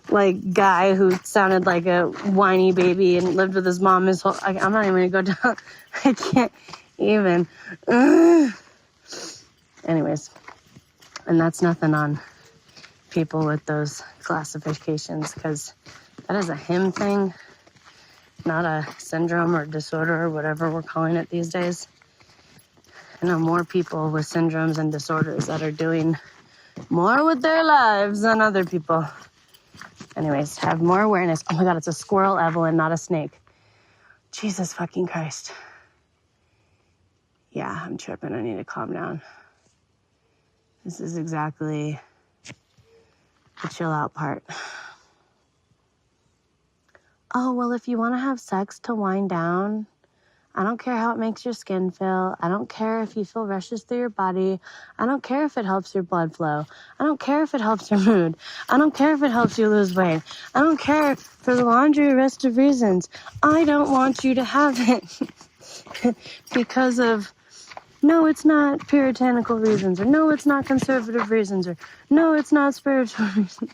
like, guy who sounded like a whiny baby and lived with his mom his whole... I'm not even going to go down. I can't even. Anyways, and that's nothing on people with those classifications, because that is a him thing, not a syndrome or disorder or whatever we're calling it these days. I know more people with syndromes and disorders that are doing more with their lives than other people. Anyways, have more awareness. Oh my God, it's a squirrel, Evelyn, not a snake. Jesus fucking Christ. Yeah, I'm tripping. I need to calm down. This is exactly the chill out part. Oh, well, if you want to have sex to wind down, I don't care how it makes your skin feel. I don't care if you feel rushes through your body. I don't care if it helps your blood flow. I don't care if it helps your mood. I don't care if it helps you lose weight. I don't care for the laundry list of reasons. I don't want you to have it because of, no, it's not puritanical reasons, or no, it's not conservative reasons, or no, it's not spiritual reasons.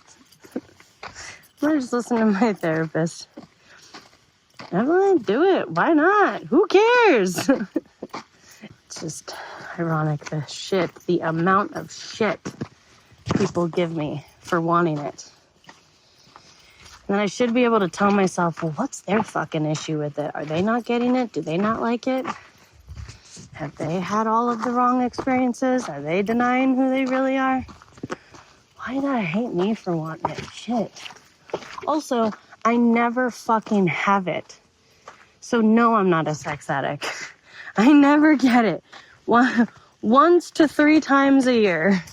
I just listen to my therapist. Evelyn, do it. Why not? Who cares? It's just ironic, the amount of shit people give me for wanting it. And then I should be able to tell myself, well, what's their fucking issue with it? Are they not getting it? Do they not like it? Have they had all of the wrong experiences? Are they denying who they really are? Why do you gotta hate me for wanting it? Shit. Also, I never fucking have it. So no, I'm not a sex addict. I never get it. Once to 3 times a year.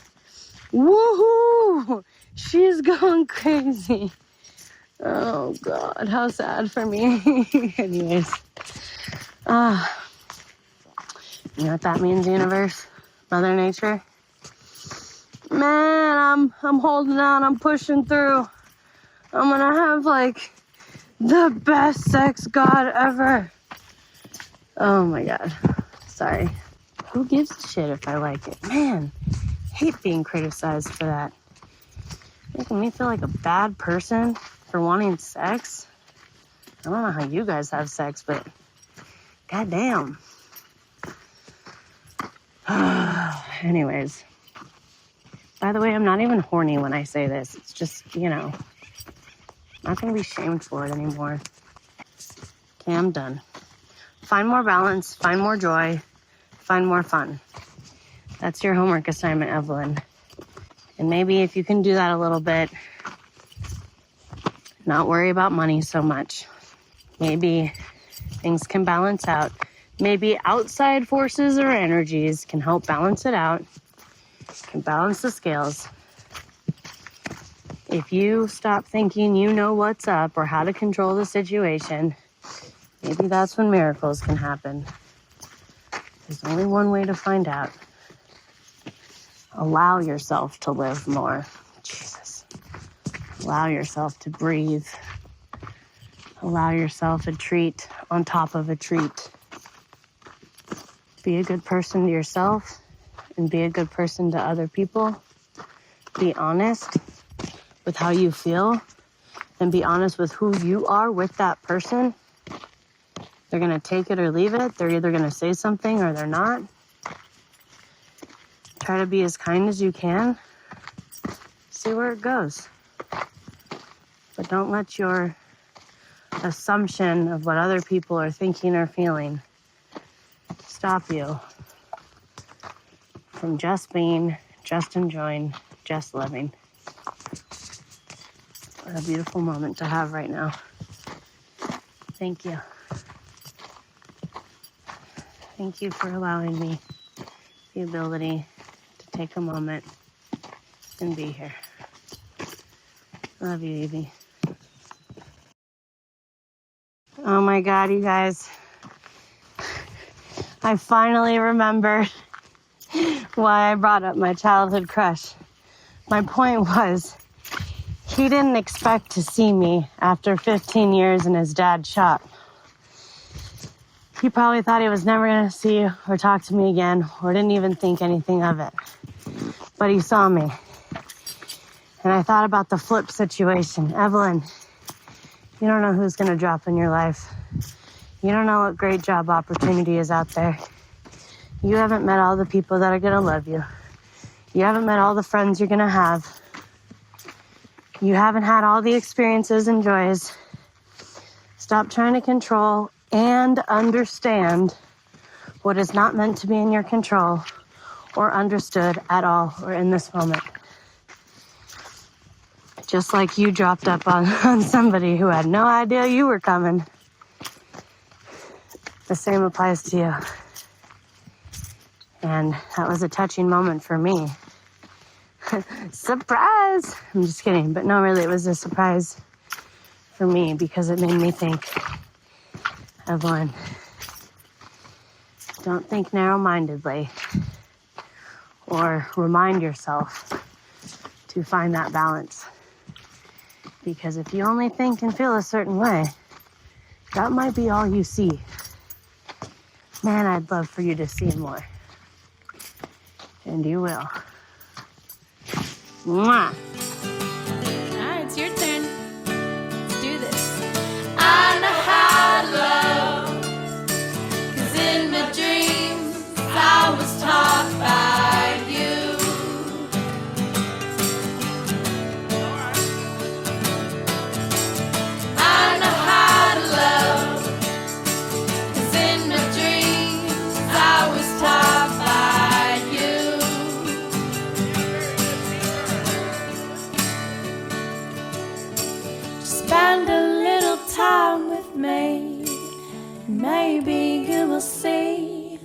Woohoo! She's going crazy. Oh God, how sad for me. Anyways. You know what that means, universe? Mother Nature? Man, I'm holding on, I'm pushing through. I'm gonna have like the best sex god ever. Oh my God. Sorry. Who gives a shit if I like it? Man, hate being criticized for that. Making me feel like a bad person for wanting sex. I don't know how you guys have sex, but goddamn. Anyways. By the way, I'm not even horny when I say this. It's just, you know, I'm not going to be shamed for it anymore. Okay, I'm done. Find more balance, find more joy, find more fun. That's your homework assignment, Evelyn. And maybe if you can do that a little bit, not worry about money so much. Maybe things can balance out. Maybe outside forces or energies can help balance it out, can balance the scales. If you stop thinking you know what's up or how to control the situation, maybe that's when miracles can happen. There's only one way to find out. Allow yourself to live more. Jesus. Allow yourself to breathe. Allow yourself a treat on top of a treat. Be a good person to yourself and be a good person to other people. Be honest with how you feel and be honest with who you are with that person. They're going to take it or leave it. They're either going to say something or they're not. Try to be as kind as you can. See where it goes. But don't let your assumption of what other people are thinking or feeling stop you from just being, just enjoying, just living. What a beautiful moment to have right now. Thank you. Thank you for allowing me the ability to take a moment and be here. Love you, Evie. Oh my God, you guys. I finally remembered why I brought up my childhood crush. My point was, he didn't expect to see me after 15 years in his dad's shop. He probably thought he was never going to see or talk to me again, or didn't even think anything of it. But he saw me. And I thought about the flip situation. Evelyn, you don't know who's going to drop in your life. You don't know what great job opportunity is out there. You haven't met all the people that are going to love you. You haven't met all the friends you're going to have. You haven't had all the experiences and joys. Stop trying to control and understand what is not meant to be in your control or understood at all or in this moment. Just like you dropped up on somebody who had no idea you were coming. The same applies to you. And that was a touching moment for me. Surprise! I'm just kidding. But no, really, it was a surprise for me because it made me think, Evelyn, Don't think narrow-mindedly, or remind yourself to find that balance. Because if you only think and feel a certain way, that might be all you see. Man, I'd love for you to see more. And you will. Mwah! Alright, it's your turn. Let's do this. I know how to love, 'cause in my dreams I was taught by you. I know how to love, 'cause in my dreams I was taught by you. Spend a little time with me, and maybe you will see.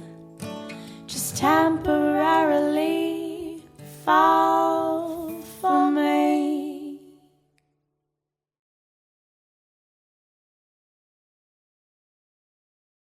Just temporarily fall